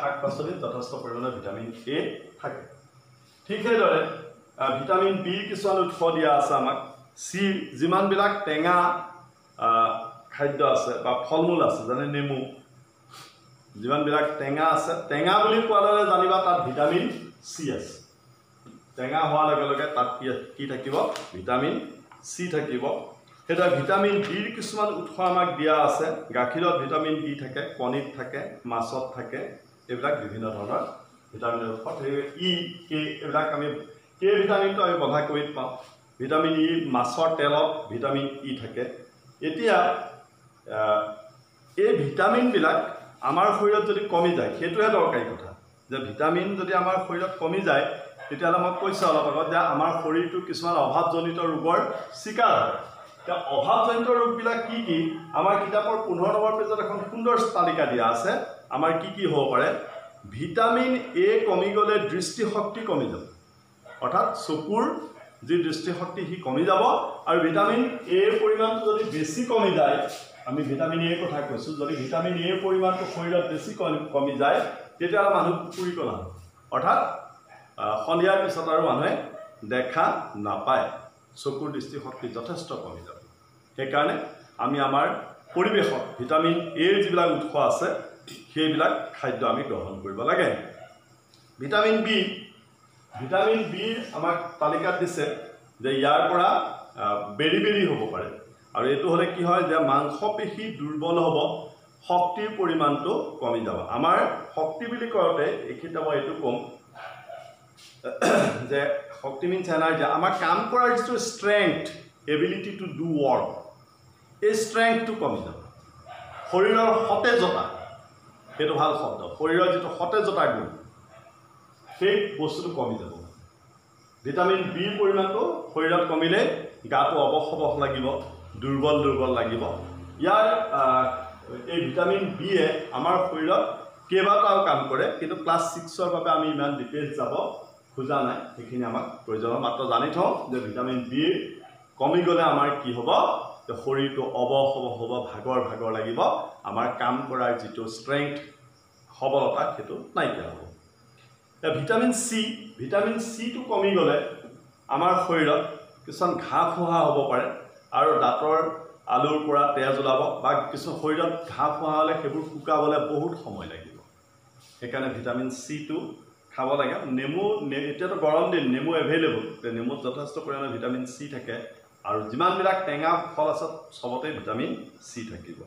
শাক পাচলিত যথেষ্ট পৰিমাণৰ ভিটামিন এ থাকে। ঠিক সেইদৰে ভিটামিন বি কিছুমান উৎস দিয়া আছে আমাক। চি যিমানবিলাক টেঙা খাদ্য আছে বা ফল মূল আছে যেনে নেমু, যিমানবিলাক টেঙা আছে, টেঙা বুলি কোৱাৰ লগে জানিবা তাত ভিটামিন চি আছে। টেঙা হোৱাৰ লগে লগে তাত কি থাকিব? ভিটামিন চি থাকিব। সেইদৰে ভিটামিন ডিৰ কিছুমান উৎস আমাক দিয়া আছে। গাখীৰত ভিটামিন ডি থাকে, কণীত থাকে, মাছত থাকে, এইবিলাক বিভিন্ন ধৰণৰ ভিটামিনৰ উৎস। ই কে এইবিলাক আমি কে ভিটামিনটো আমি বন্ধাকবিত পাওঁ। ভিটামিন ই মাছৰ তেলত ভিটামিন ই থাকে। এতিয়া এই ভিটামিনবিলাক আমাৰ শৰীৰত যদি কমি যায় সেইটোহে দৰকাৰী কথা, যে ভিটামিন যদি আমাৰ শৰীৰত কমি যায় তেতিয়াহ'লে মই কৈছোঁ অলপ আগত যে আমাৰ শৰীৰটো কিছুমান অভাৱজনিত ৰোগৰ চিকাৰ হয়। এতিয়া অভাৱজনিত ৰোগবিলাক কি কি? আমাৰ কিতাপৰ 15 নম্বৰ পেজত এখন সুন্দৰ তালিকা দিয়া আছে। আমাৰ কি কি হ'ব পাৰে? ভিটামিন এ কমি গ'লে দৃষ্টিশক্তি কমি যাব, অৰ্থাৎ চকুৰ যি দৃষ্টিশক্তি সি কমি যাব। আৰু ভিটামিন এৰ পৰিমাণটো যদি বেছি কমি যায় আমি ভিটামিন এৰ কথা কৈছোঁ যদি ভিটামিন এৰ পৰিমাণটো শৰীৰত বেছি কমি যায় তেতিয়াহ'লে মানুহ পুৰি কলা অৰ্থাৎ সন্ধিয়াৰ পিছত আৰু মানুহে দেখা নাপায় চকুৰ দৃষ্টিশক্তি যথেষ্ট কমি যাব সেইকাৰণে আমি আমাৰ পৰিৱেশত ভিটামিন এৰ যিবিলাক উৎস আছে সেইবিলাক খাদ্য আমি গ্ৰহণ কৰিব লাগে ভিটামিন বি আমাক তালিকাত দিছে যে ইয়াৰ পৰা বেৰি হ'ব পাৰে আৰু এইটো হ'লে কি হয় যে মাংসপেশী দুৰ্বল হ'ব শক্তিৰ পৰিমাণটো কমি যাব আমাৰ শক্তি বুলি কওঁতে এইখিনিতে মই এইটো ক'ম যে শক্তি মিনছ এনাৰ্জি আমাৰ কাম কৰাৰ যিটো strength ability to do work এই ষ্ট্ৰেংথটো কমি যাব শৰীৰৰ সতেজতা সেইটো ভাল শব্দ শৰীৰৰ যিটো সতেজতা গুণ সেই বস্তুটো কমি যাব ভিটামিন বিৰ পৰিমাণটো শৰীৰত কমিলে গাটো অৱসবহ লাগিব দুৰ্বল লাগিব ইয়াৰ এই ভিটামিন বিয়ে আমাৰ শৰীৰত কেইবাটাও কাম কৰে কিন্তু ক্লাছ 6ৰ বাবে আমি ইমান ডিটেইলছ যাব খোজা নাই সেইখিনি আমাক প্ৰয়োজন মাত্ৰ জানি থওঁ যে ভিটামিন বি কমি গ'লে আমাৰ কি হ'ব যে শৰীৰটো অৱসবহ হ'ব ভাগৰ লাগিব আমাৰ কাম কৰাৰ যিটো ষ্ট্ৰেংথ সবলতা সেইটো নাইকিয়া হ'ব ভিটামিন সিটো কমি গ'লে আমাৰ শৰীৰত কিছুমান ঘাঁ ফুহা হ'ব পাৰে আৰু দাঁতৰ আলুৰ পৰা তেজ ওলাব বা কিছু শৰীৰত ঘাঁ ফুহা হ'লে সেইবোৰ শুকাবলৈ বহুত সময় লাগিব সেইকাৰণে ভিটামিন সিটো খাব লাগে নেমু এতিয়াতো গৰম দিন নেমু এভেইলেবল নেমুত যথেষ্ট পৰিমাণে ভিটামিন সি থাকে আৰু যিমানবিলাক টেঙা ফল আছে সবতে ভিটামিন সি থাকিব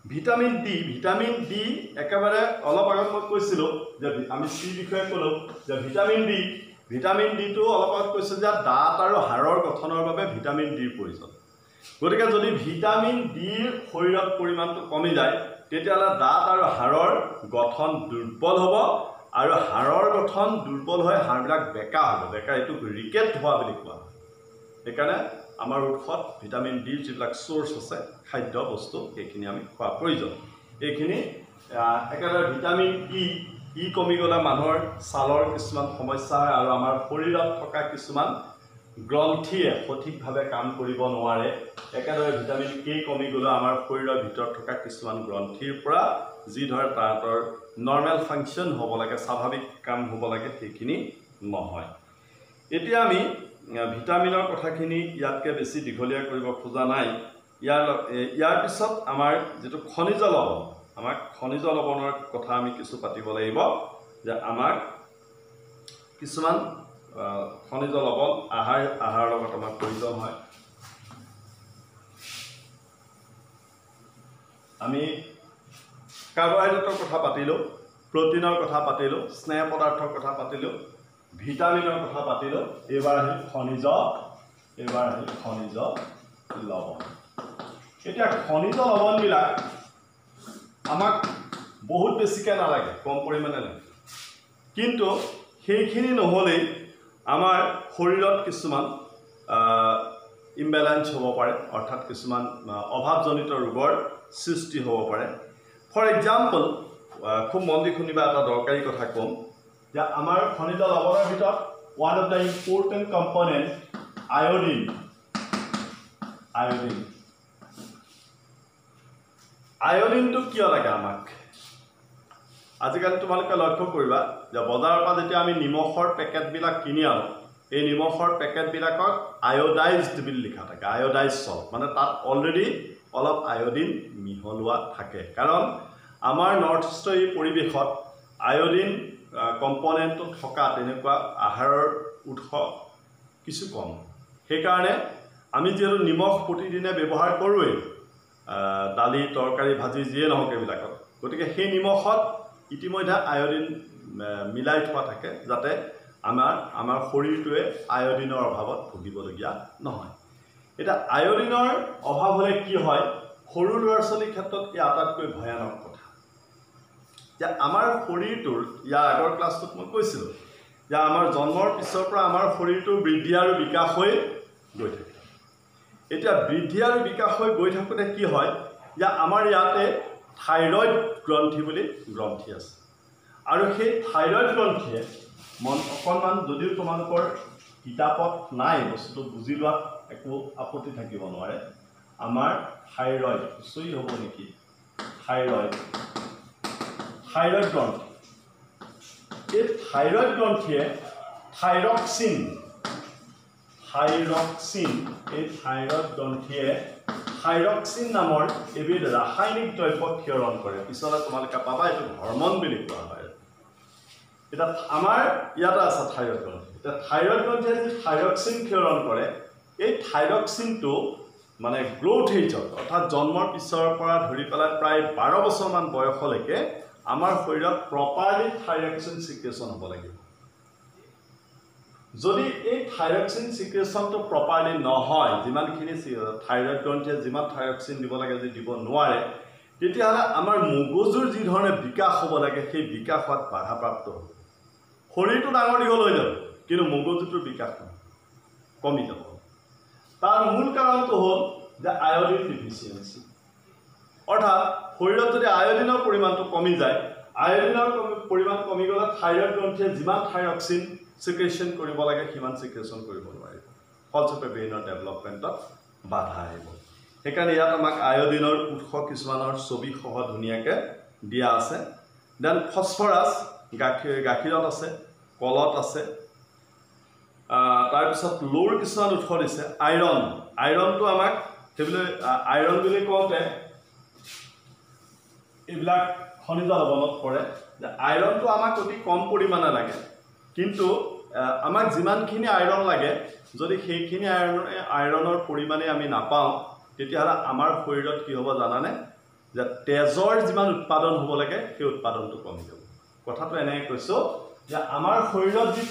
ভিটামিন ডি একেবাৰে অলপ আগত মই কৈছিলোঁ যে আমি সি বিষয়ে ক'লোঁ যে ভিটামিন ডিটো অলপ আগত কৈছোঁ যে দাঁত আৰু হাড়ৰ গঠনৰ বাবে ভিটামিন ডিৰ প্ৰয়োজন গতিকে যদি ভিটামিন ডিৰ শৰীৰত পৰিমাণটো কমি যায় তেতিয়াহ'লে দাঁত আৰু হাড়ৰ গঠন দুৰ্বল হ'ব আৰু হাড়ৰ গঠন দুৰ্বল হৈ হাড়বিলাক বেকা হ'ব এইটো ৰিকেট হোৱা বুলি কোৱা হয় সেইকাৰণে আমাৰ উৎসত ভিটামিন ডিৰ যিবিলাক চ'ৰ্চ আছে খাদ্য বস্তু এইখিনি আমি খোৱা প্ৰয়োজন এইখিনি একেবাৰে ভিটামিন ই কমি গ'লে মানুহৰ ছালৰ কিছুমান সমস্যা হয় আৰু আমাৰ শৰীৰত থকা কিছুমান গ্ৰন্থিয়ে সঠিকভাৱে কাম কৰিব নোৱাৰে একেদৰে ভিটামিন কে কমি গ'লে আমাৰ শৰীৰৰ ভিতৰত থকা কিছুমান গ্ৰন্থিৰ পৰা যি ধৰে তাহাঁতৰ নৰ্মেল ফাংচন হ'ব লাগে স্বাভাৱিক কাম হ'ব লাগে সেইখিনি নহয় এতিয়া আমি ভিটামিনৰ কথাখিনি ইয়াতকৈ বেছি দীঘলীয়া কৰিব খোজা নাই ইয়াৰ পিছত আমাৰ যিটো খনিজ লৱণ আমাক খনিজ লৱণৰ কথা আমি কিছু পাতিব লাগিব যে আমাক কিছুমান খনিজ লৱণ আহাৰৰ লগত আমাৰ প্ৰয়োজন হয় আমি কাৰ্বহাইড্ৰেটৰ কথা পাতিলোঁ প্ৰটিনৰ কথা পাতিলোঁ স্নেহ পদাৰ্থৰ কথা পাতিলোঁ ভিটামিনৰ কথা পাতিলোঁ এইবাৰ আহিল খনিজ লৱণ এতিয়া খনিজ লৱণবিলাক আমাক বহুত বেছিকৈ নালাগে কম পৰিমাণে লাগে কিন্তু সেইখিনি নহ'লেই আমাৰ শৰীৰত কিছুমান ইমবেলেঞ্চ হ'ব পাৰে অৰ্থাৎ কিছুমান অভাৱজনিত ৰোগৰ সৃষ্টি হ'ব পাৰে ফৰ এক্সাম্পল খুব মন দি শুনিবা এটা দৰকাৰী কথা ক'ম যে আমাৰ খনিজ লৱণৰ ভিতৰত one of the important component আয়ডিনটো কিয় লাগে আমাক আজিকালি তোমালোকে লক্ষ্য কৰিবা যে বজাৰৰ পৰা যেতিয়া আমি নিমখৰ পেকেটবিলাক কিনি আনো এই নিমখৰ পেকেটবিলাকত আয়ডাইজড বুলি লিখা থাকে আয়ডাইজ সল্ট মানে তাত অলৰেডি অলপ আয়ডিন মিহলোৱা থাকে কাৰণ আমাৰ নৰ্থ ইষ্টৰ এই পৰিৱেশত আয়ডিন কম্পনেণ্টটো থকা তেনেকুৱা আহাৰৰ উৎস কিছু কম সেইকাৰণে আমি যিহেতু নিমখ প্ৰতিদিনে ব্যৱহাৰ কৰোঁৱেই দালি তৰকাৰী ভাজি যিয়ে নহওক এইবিলাকত গতিকে সেই নিমখত ইতিমধ্যে আয়ডিন মিলাই থোৱা থাকে যাতে আমাৰ শৰীৰটোৱে আয়ডিনৰ অভাৱত ভুগিবলগীয়া নহয় এটা আয়ডিনৰ অভাৱ হ'লে কি হয় সৰু ল'ৰা ছোৱালীৰ ক্ষেত্ৰত এই আটাইতকৈ ভয়ানক কথা যে আমাৰ শৰীৰটোৰ ইয়াৰ আগৰ ক্লাছটোত মই কৈছিলোঁ যে আমাৰ জন্মৰ পিছৰ পৰা আমাৰ শৰীৰটোৰ বৃদ্ধি আৰু বিকাশ হৈ গৈ থাকে এতিয়া বৃদ্ধি আৰু বিকাশ হৈ গৈ থাকোঁতে কি হয় যে আমাৰ ইয়াতে থাইৰয়ড গ্ৰন্থি বুলি গ্ৰন্থি আছে আৰু সেই থাইৰয়ড গ্ৰন্থিয়ে অকণমান যদিও তোমালোকৰ কিতাপত নাই বস্তুটো বুজি লোৱাত একো আপত্তি থাকিব নোৱাৰে আমাৰ থাইৰয়েড উচ্চই হ'ব নেকি থাইৰয়েড গ্ৰন্থি এই থাইৰয়েড গ্ৰন্থিয়ে থাইৰক্সিন এই থাইৰয়েড গ্ৰন্থিয়ে থাইৰক্সিন নামৰ এবিধ ৰাসায়নিক দ্ৰব্য ক্ষৰণ কৰে পিছলৈ তোমালোকে পাবা এইটো হৰমন বুলি কোৱা হয় এটা আমাৰ ইয়াতে আছে থাইৰয়েড গ্ৰন্থি এটা থাইৰয়েড গ্ৰন্থিয়ে যে থাইৰক্সিন ক্ষৰণ কৰে এই থাইৰক্সিনটো মানে গ্ৰোথ এজত অৰ্থাৎ জন্মৰ পিছৰ পৰা ধৰি পেলাই প্ৰায় 12 বছৰমান বয়সলৈকে আমাৰ শৰীৰত প্ৰপাৰলি থাইৰক্সিন সিক্ৰেশ্যন হ'ব লাগিব যদি এই থাইৰক্সিন সিক্ৰেশ্যনটো প্ৰপাৰলি নহয় যিমানখিনি থাইৰয়েড গ্ৰন্থিয়ে যিমান থাইৰক্সিন দিব লাগে যদি দিব নোৱাৰে তেতিয়াহ'লে আমাৰ মগজুৰ যি ধৰণে বিকাশ হ'ব লাগে সেই বিকাশত বাধাপ্ৰাপ্ত হ'ব শৰীৰটো ডাঙৰ দীঘল হৈ যাব কিন্তু মগজুটোৰ বিকাশ কমি যাব তাৰ মূল কাৰণটো হ'ল যে আয়োডিন ডিফিচিয়েঞ্চি অৰ্থাৎ শৰীৰত যদি আয়োডিনৰ পৰিমাণটো কমি যায় আয়োডিনৰ পৰিমাণ কমি গ'লে থাইৰয়েড গ্ৰন্থিয়ে যিমান থাইৰক্সিন সিক্ৰেশ্যন কৰিব লাগে সিমান সিক্ৰেশ্যন কৰিব নোৱাৰিব ফলস্বৰূপে ব্ৰেইনৰ ডেভেলপমেণ্টত বাধা আহিব সেইকাৰণে ইয়াত আমাক আয়োডিনৰ উৎস কিছুমানৰ ছবি সহ ধুনীয়াকৈ দিয়া আছে দেন ফছফৰাছ গাখীৰত আছে কলত আছে তাৰপিছত লোৰ কিছুমান উৎস দিছে আইৰণটো আমাক সেইবিলাক আইৰণ বুলি কওঁতে এইবিলাক খনিজ লৱণত পৰে যে আইৰণটো আমাক অতি কম পৰিমাণে লাগে কিন্তু আমাক যিমানখিনি আইৰণ লাগে যদি সেইখিনি আইৰণৰ পৰিমাণে আমি নাপাওঁ তেতিয়াহ'লে আমাৰ শৰীৰত কি হ'ব জানানে যে তেজৰ যিমান উৎপাদন হ'ব লাগে সেই উৎপাদনটো কমি যাব কথাটো এনেকৈ কৈছোঁ যে আমাৰ শৰীৰত যি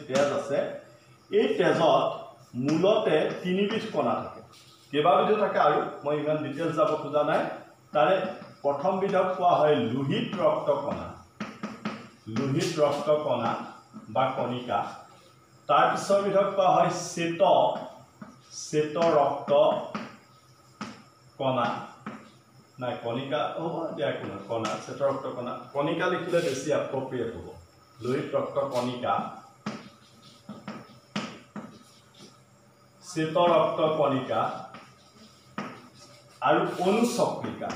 তেজ আছে এই তেজত মূলতে 3বিধ কণা থাকে কেইবাবিধো থাকে আৰু মই ইমান ডিটেইলছ যাব খোজা নাই তাৰে প্ৰথম বিধক কোৱা হয় লোহিত ৰক্ত কণা বা কণিকা তাৰ পিছৰ বিধক কোৱা হয় শ্বেত ৰক্ত কণা নাই কণিকা হ'ব দিয়া কোনো কণা শ্বেত ৰক্ত কণা কণিকা লিখিলে বেছি এপ্ৰপ্ৰিয়েট হ'ব লোহিত ৰক্ত কণিকা শ্বেত ৰক্ত কণিকা আৰু অনুচক্ৰিকা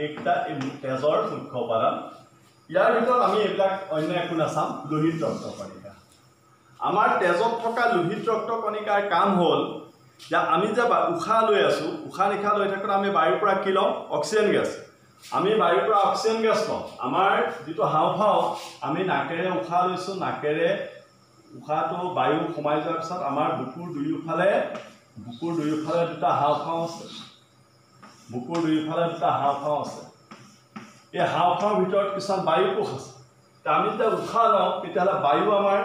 এইকেইটা তেজৰ মুখ্য উপাদান ইয়াৰ ভিতৰত আমি এইবিলাক অন্য একো নাচাম লোহিত ৰক্ত কণিকা আমাৰ তেজত থকা লোহিত ৰক্ত কণিকাৰ কাম হ'ল যে আমি যে উশাহ লৈ আছোঁ উশাহ নিশাহ লৈ থাকোঁতে আমি বায়ুৰ পৰা কি লওঁ অক্সিজেন গেছ আমি বায়ুৰ পৰা অক্সিজেন গেছ লওঁ আমাৰ যিটো হাওঁফাওঁ আমি নাকেৰে উশাহ লৈছোঁ নাকেৰে উশাহটো বায়ু সোমাই যোৱাৰ পিছত আমাৰ বুকুৰ দুয়োফালে দুটা হাওঁফাওঁ আছে এই হাওঁফাওঁৰ ভিতৰত কিছুমান বায়ুকোষ আছে আমি যেতিয়া উশাহ লওঁ তেতিয়াহ'লে বায়ু আমাৰ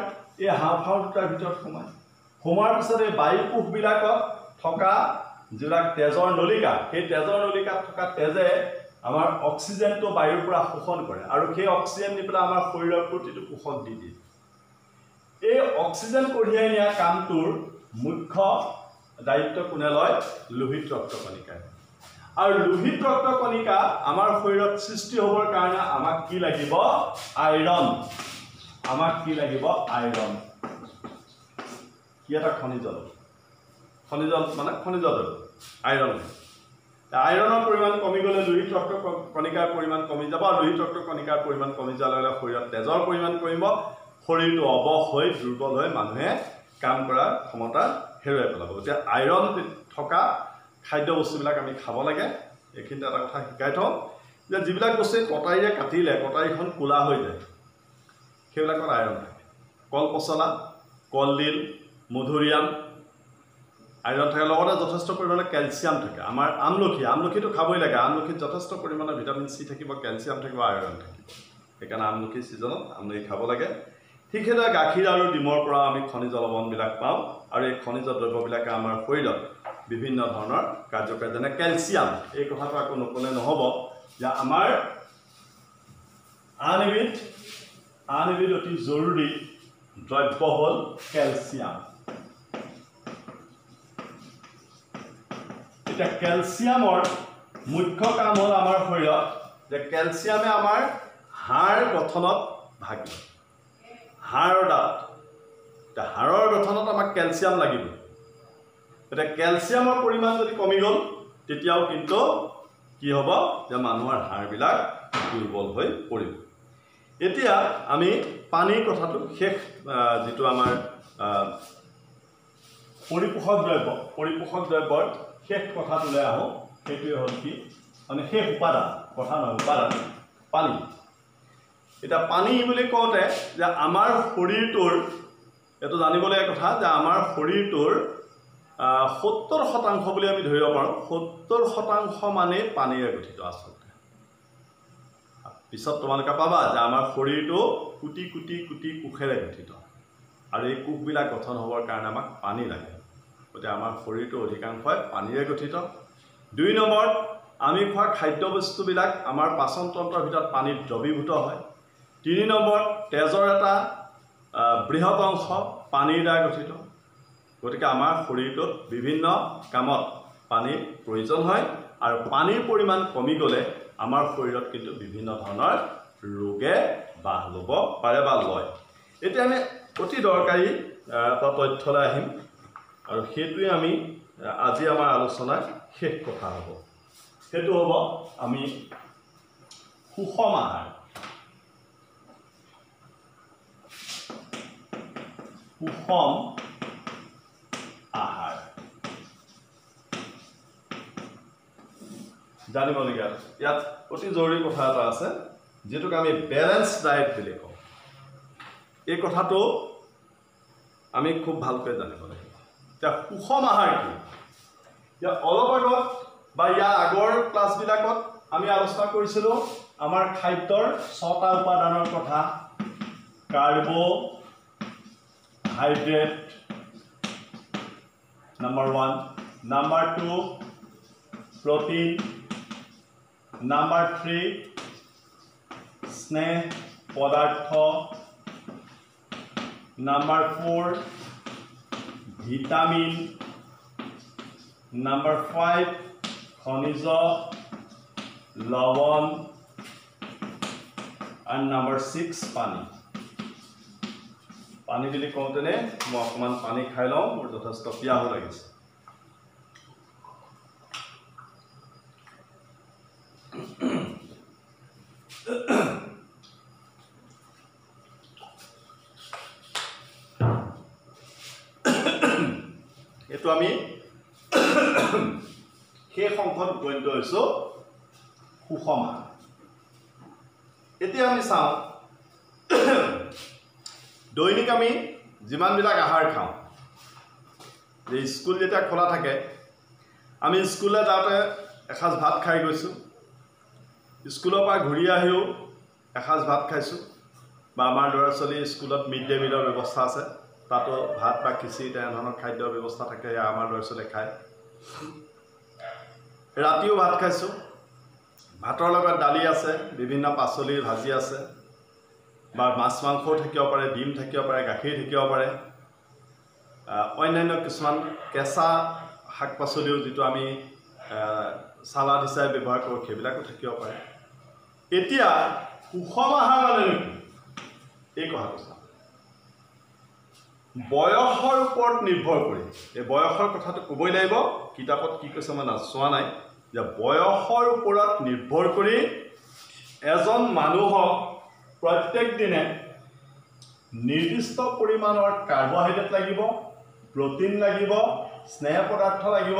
এই হাওঁফাওঁ দুটাৰ ভিতৰত সোমোৱাৰ পিছত এই বায়ুকোষবিলাকত থকা যিবিলাক তেজৰ নলিকা সেই তেজৰ নলিকাত থকা তেজে আমাৰ অক্সিজেনটো বায়ুৰ পৰা শোষণ কৰে আৰু সেই অক্সিজেন নি পেলাই আমাৰ শৰীৰৰ প্ৰতিটো কোষত দি দিয়ে এই অক্সিজেন কঢ়িয়াই নিয়া কামটোৰ মুখ্য দায়িত্ব কোনে লয় লোহিত ৰক্ত কণিকাই আৰু লোহিত ৰক্ত কণিকা আমাৰ শৰীৰত সৃষ্টি হ'বৰ কাৰণে আমাক কি লাগিব আইৰণ কি এটা খনিজ মানে খনিজ দ্ৰব্য আইৰণৰ পৰিমাণ কমি গ'লে লোহিত ৰক্ত কণিকাৰ পৰিমাণ কমি যাব আৰু লোহিত ৰক্ত কণিকাৰ পৰিমাণ কমি যোৱাৰ লগে লগে শৰীৰত তেজৰ পৰিমাণ কমিব শৰীৰটো অৱশ হৈ দুৰ্বল হৈ মানুহে কাম কৰাৰ ক্ষমতা হেৰুৱাই পেলাব গতিকে আইৰণ থকা খাদ্য বস্তুবিলাক আমি খাব লাগে এইখিনিতে এটা কথা শিকাই থওঁ যে যিবিলাক বস্তুৱে কটাৰীৰে কাটিলে কটাৰীখন ক'লা হৈ যায় সেইবিলাকত আইৰণ থাকে কল পচলা কলডিল মধুৰিআম আইৰণ থাকে লগতে যথেষ্ট পৰিমাণে কেলছিয়াম থাকে আমাৰ আমলখিটো খাবই লাগে আমলখিত যথেষ্ট পৰিমাণে ভিটামিন চি থাকিব কেলছিয়াম থাকিব আইৰণ থাকিব সেইকাৰণে আমলখি ছিজনত আমলখি খাব লাগে ঠিক সেইদৰে গাখীৰ আৰু ডিমৰ পৰা আমি খনিজ লৱণবিলাক পাওঁ আৰু এই খনিজ দ্ৰব্যবিলাকে আমাৰ শৰীৰত বিভিন্ন ধৰণৰ কাৰ্যকাৰী যেনে কেলছিয়াম এই কথাটো আকৌ নক'লে নহ'ব যে আমাৰ আন এবিধ অতি জৰুৰী দ্ৰব্য হ'ল কেলছিয়াম এতিয়া কেলছিয়ামৰ মুখ্য কাম হ'ল আমাৰ শৰীৰত যে কেলছিয়ামে আমাৰ হাড় গঠনত ভাগ লয় হাড়ৰ দাঁত এতিয়া হাড়ৰ গঠনত আমাক কেলছিয়াম লাগিব এতিয়া কেলছিয়ামৰ পৰিমাণ যদি কমি গ'ল তেতিয়াও কিন্তু কি হ'ব যে মানুহৰ হাড়বিলাক দুৰ্বল হৈ পৰিব এতিয়া আমি পানীৰ কথাটো শেষ যেটো আমাৰ পৰিপোষক দ্ৰব্যৰ শেষ কথাটোলৈ আহোঁ সেইটোৱে হ'ল কি মানে শেষ উপাদান কথা নহয় উপাদান পানী এটা পানী বুলি কওঁতে যে আমাৰ শৰীৰটোৰ এটো জানিবলগীয়া কথা যে আমাৰ শৰীৰটোৰ 70% বুলি আমি ধৰিব পাৰোঁ 70% মানে পানীৰে গঠিত আচলতে পিছত তোমালোকে পাবা যে আমাৰ শৰীৰটো কোটি কোটি কোটি কোষেৰে গঠিত আৰু এই কোষবিলাক গঠন হ'বৰ কাৰণে আমাক পানী লাগে গতিকে আমাৰ শৰীৰটো অধিকাংশই পানীৰে গঠিত 2 নম্বৰ আমি খোৱা খাদ্যবস্তুবিলাক আমাৰ পাচন তন্ত্ৰৰ ভিতৰত পানীত দ্ৰৱীভূত হয় 3 নম্বৰ তেজৰ এটা বৃহৎ অংশ পানীৰ দ্বাৰা গঠিত গতিকে আমাৰ শৰীৰটোত বিভিন্ন কামত পানীৰ প্ৰয়োজন হয় আৰু পানীৰ পৰিমাণ কমি গ'লে আমাৰ শৰীৰত কিন্তু বিভিন্ন ধৰণৰ ৰোগে বাহ ল'ব পাৰে বা লয় এতিয়া আমি অতি দৰকাৰী এটা তথ্যলৈ আহিম আৰু সেইটোৱে আমি আজি আমাৰ আলোচনাৰ শেষ কথা হ'ব সেইটো হ'ব আমি সুষম আহাৰ সুষম আহাৰ জানিবলগীয়া ইয়াত অতি জৰুৰী কথা এটা আছে যেটোক আমি বেলেন্স ডায়েট বুলি কওঁ এই কথাটো আমি খুব ভালকৈ জানিব লাগিব এতিয়া সুষম আহাৰ কি এতিয়া অলপ আগত বা ইয়াৰ আগৰ ক্লাছবিলাকত আমি আলোচনা কৰিছিলোঁ আমাৰ খাদ্যৰ 6টা উপাদানৰ কথা carbohydrate number 1 number 2 protein number 3 স্নেহ পদাৰ্থ number 4 ভিটামিন number 5 খনিজ লৱণ and number 6 পানী পানী বুলি কওঁতেনে মই অকণমান পানী খাই লওঁ মোৰ যথেষ্ট পিয়াহ লাগিছে এইটো আমি সেই সংখ্যাত উপনীত হৈছোঁ সুষম আহাৰ এতিয়া আমি চাওঁ দৈনিক আমি যিমানবিলাক আহাৰ খাওঁ যে স্কুল যেতিয়া খোলা থাকে আমি স্কুললৈ যাওঁতে এসাঁজ ভাত খাই গৈছোঁ স্কুলৰ পৰা ঘূৰি আহিও এসাঁজ ভাত খাইছোঁ বা আমাৰ ল'ৰা ছোৱালী স্কুলত মিড ডে মিলৰ ব্যৱস্থা আছে তাতো ভাত বা খিচিৰি তেনেধৰণৰ খাদ্যৰ ব্যৱস্থা থাকে আমাৰ ল'ৰা ছোৱালীয়ে খায় ৰাতিও ভাত খাইছোঁ ভাতৰ লগত দালি আছে বিভিন্ন পাচলিৰ ভাজি আছে বা মাছ মাংসও থাকিব পাৰে ডিম থাকিব পাৰে গাখীৰ থাকিব পাৰে অন্যান্য কিছুমান কেঁচা শাক পাচলিও যিটো আমি সালাড হিচাপে ব্যৱহাৰ কৰোঁ সেইবিলাকো থাকিব পাৰে এতিয়া সুষম আহাৰ মানে এই কথাটো চাওঁ বয়সৰ ওপৰত নিৰ্ভৰ কৰি এই বয়সৰ কথাটো ক'বই লাগিব কিতাপত কি কৈছে মই চোৱা নাই যে বয়সৰ ওপৰত নিৰ্ভৰ কৰি এজন মানুহক প্ৰত্যেক দিনে নিৰ্দিষ্ট পৰিমাণৰ কাৰ্বহাইড্ৰেট লাগিব প্ৰটিন লাগিব স্নেহ পদাৰ্থ লাগিব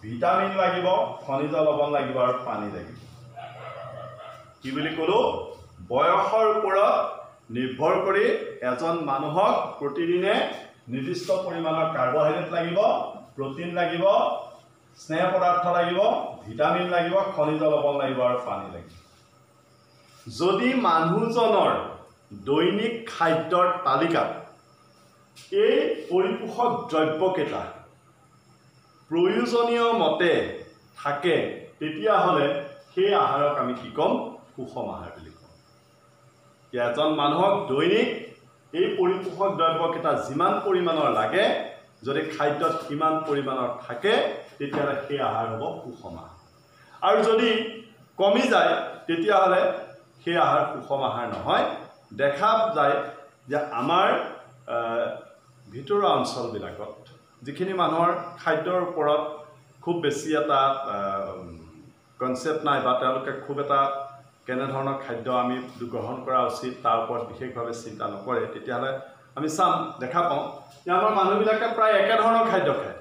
ভিটামিন লাগিব খনিজ লৱণ লাগিব আৰু পানী লাগিব কি বুলি ক'লো বয়সৰ ওপৰত নিৰ্ভৰ কৰি এজন মানুহক প্ৰতিদিনে নিৰ্দিষ্ট পৰিমাণৰ কাৰ্বহাইড্ৰেট লাগিব প্ৰটিন লাগিব স্নেহ পদাৰ্থ লাগিব ভিটামিন লাগিব খনিজ লৱণ লাগিব আৰু পানী লাগিব যদি মানুহজনৰ দৈনিক খাদ্যৰ তালিকাত এই পৰিপোষক দ্ৰব্যকেইটা প্ৰয়োজনীয় মতে থাকে তেতিয়াহ'লে সেই আহাৰক আমি কি ক'ম সুষম আহাৰ বুলি কওঁ এজন মানুহক দৈনিক এই পৰিপোষক দ্ৰব্যকেইটা যিমান পৰিমাণৰ লাগে যদি খাদ্যত কিমান পৰিমাণৰ থাকে তেতিয়াহ'লে সেই আহাৰ হ'ব সুষম আহাৰ আৰু যদি কমি যায় তেতিয়াহ'লে সেই আহাৰ সুষম আহাৰ নহয় দেখা যায় যে আমাৰ ভিতৰুৱা অঞ্চলবিলাকত যিখিনি মানুহৰ খাদ্যৰ ওপৰত খুব বেছি এটা কনচেপ্ট নাই বা তেওঁলোকে খুব এটা কেনেধৰণৰ খাদ্য আমি গ্ৰহণ কৰা উচিত তাৰ ওপৰত বিশেষভাৱে চিন্তা নকৰে, তেতিয়াহ'লে আমি দেখা পাওঁ যে আমাৰ মানুহবিলাকে প্ৰায় একেধৰণৰ খাদ্য খায়।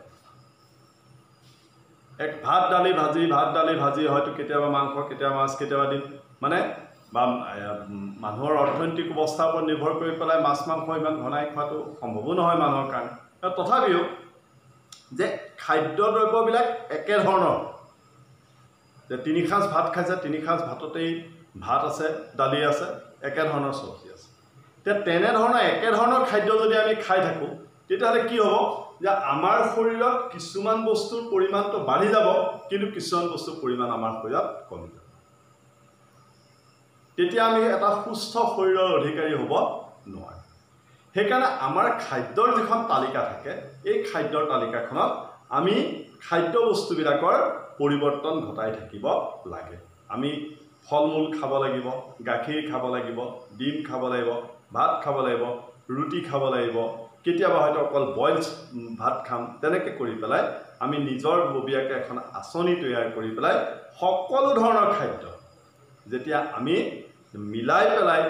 ভাত দালি ভাজি হয়তো কেতিয়াবা মাংস, কেতিয়াবা মাছ, কেতিয়াবা ডিম, মানে বা মানুহৰ অৰ্থনৈতিক অৱস্থাৰ ওপৰত নিৰ্ভৰ কৰি পেলাই মাছ মাংস ইমান ঘনাই খোৱাটো সম্ভৱো নহয় মানুহৰ কাৰণে। তথাপিও যে খাদ্য দ্ৰব্যবিলাক একেধৰণৰ, যে 3 সাঁজ ভাত খাইছে, 3 সাঁজ ভাততেই ভাত আছে, দালি আছে, একেধৰণৰ চব্জি আছে। তেনেধৰণৰ একেধৰণৰ খাদ্য যদি আমি খাই থাকোঁ, তেতিয়াহ'লে কি হ'ব যে আমাৰ শৰীৰত কিছুমান বস্তুৰ পৰিমাণটো বাঢ়ি যাব, কিন্তু কিছুমান বস্তুৰ পৰিমাণ আমাৰ শৰীৰত কমি যাব। তেতিয়া আমি এটা সুস্থ শৰীৰৰ অধিকাৰী হ'ব নোৱাৰিম। সেইকাৰণে আমাৰ খাদ্যৰ যিখন তালিকা থাকে, এই খাদ্যৰ তালিকাখনত আমি খাদ্য বস্তুবিলাকৰ পৰিৱৰ্তন ঘটাই থাকিব লাগে। আমি ফল মূল খাব লাগিব, গাখীৰ খাব লাগিব, ডিম খাব লাগিব, ভাত খাব লাগিব, ৰুটি খাব লাগিব, কেতিয়াবা হয়তো অকল বইল ভাত খাম। তেনেকৈ কৰি পেলাই আমি নিজৰ ববীয়াকৈ এখন আঁচনি তৈয়াৰ কৰি পেলাই সকলো ধৰণৰ খাদ্য যেতিয়া আমি মিলাই পেলাই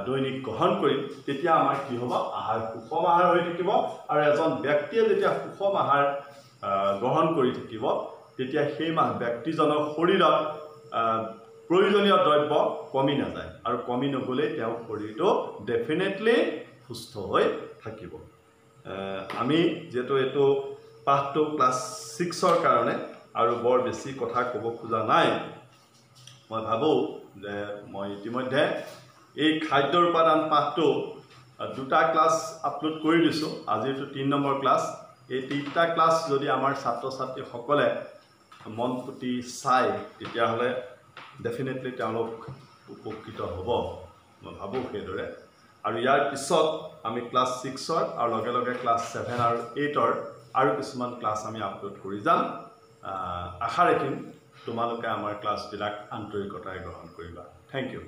দৈনিক গ্ৰহণ কৰিম, তেতিয়া আমাৰ কি হ'ব, আহাৰ সুষম আহাৰ হৈ থাকিব। আৰু এজন ব্যক্তিয়ে যেতিয়া সুষম আহাৰ গ্ৰহণ কৰি থাকিব, তেতিয়া সেই ব্যক্তিজনৰ শৰীৰত প্ৰয়োজনীয় দ্ৰব্য কমি নাযায়, আৰু কমি নগ'লেই তেওঁৰ শৰীৰটো ডেফিনেটলি সুস্থ হৈ থাকিব। আমি যিহেতু এইটো পাঠটো ক্লাছ 6ৰ কাৰণে আৰু বৰ বেছি কথা ক'ব খোজা নাই, মই ভাবোঁ যে মই ইতিমধ্যে এই খাদ্যৰ উপাদান পাঠটো 2টা ক্লাছ আপলোড কৰি দিছোঁ। আজিৰটো 3 নম্বৰ ক্লাছ। এই 3টা ক্লাছ যদি আমাৰ ছাত্ৰ ছাত্ৰীসকলে মন পুতি চায়, তেতিয়াহ'লে ডেফিনেটলি তেওঁলোক উপকৃত হ'ব, মই ভাবোঁ সেইদৰে। আৰু ইয়াৰ পিছত আমি ক্লাছ 6ৰ আৰু লগে লগে ক্লাছ 7 আৰু 8ৰ আৰু কিছুমান ক্লাছ আমি আপলোড কৰি যাম। আশা ৰাখিম তোমালোকে আমাৰ ক্লাছবিলাক আন্তৰিকতাৰে গ্ৰহণ কৰিবা। Thank U.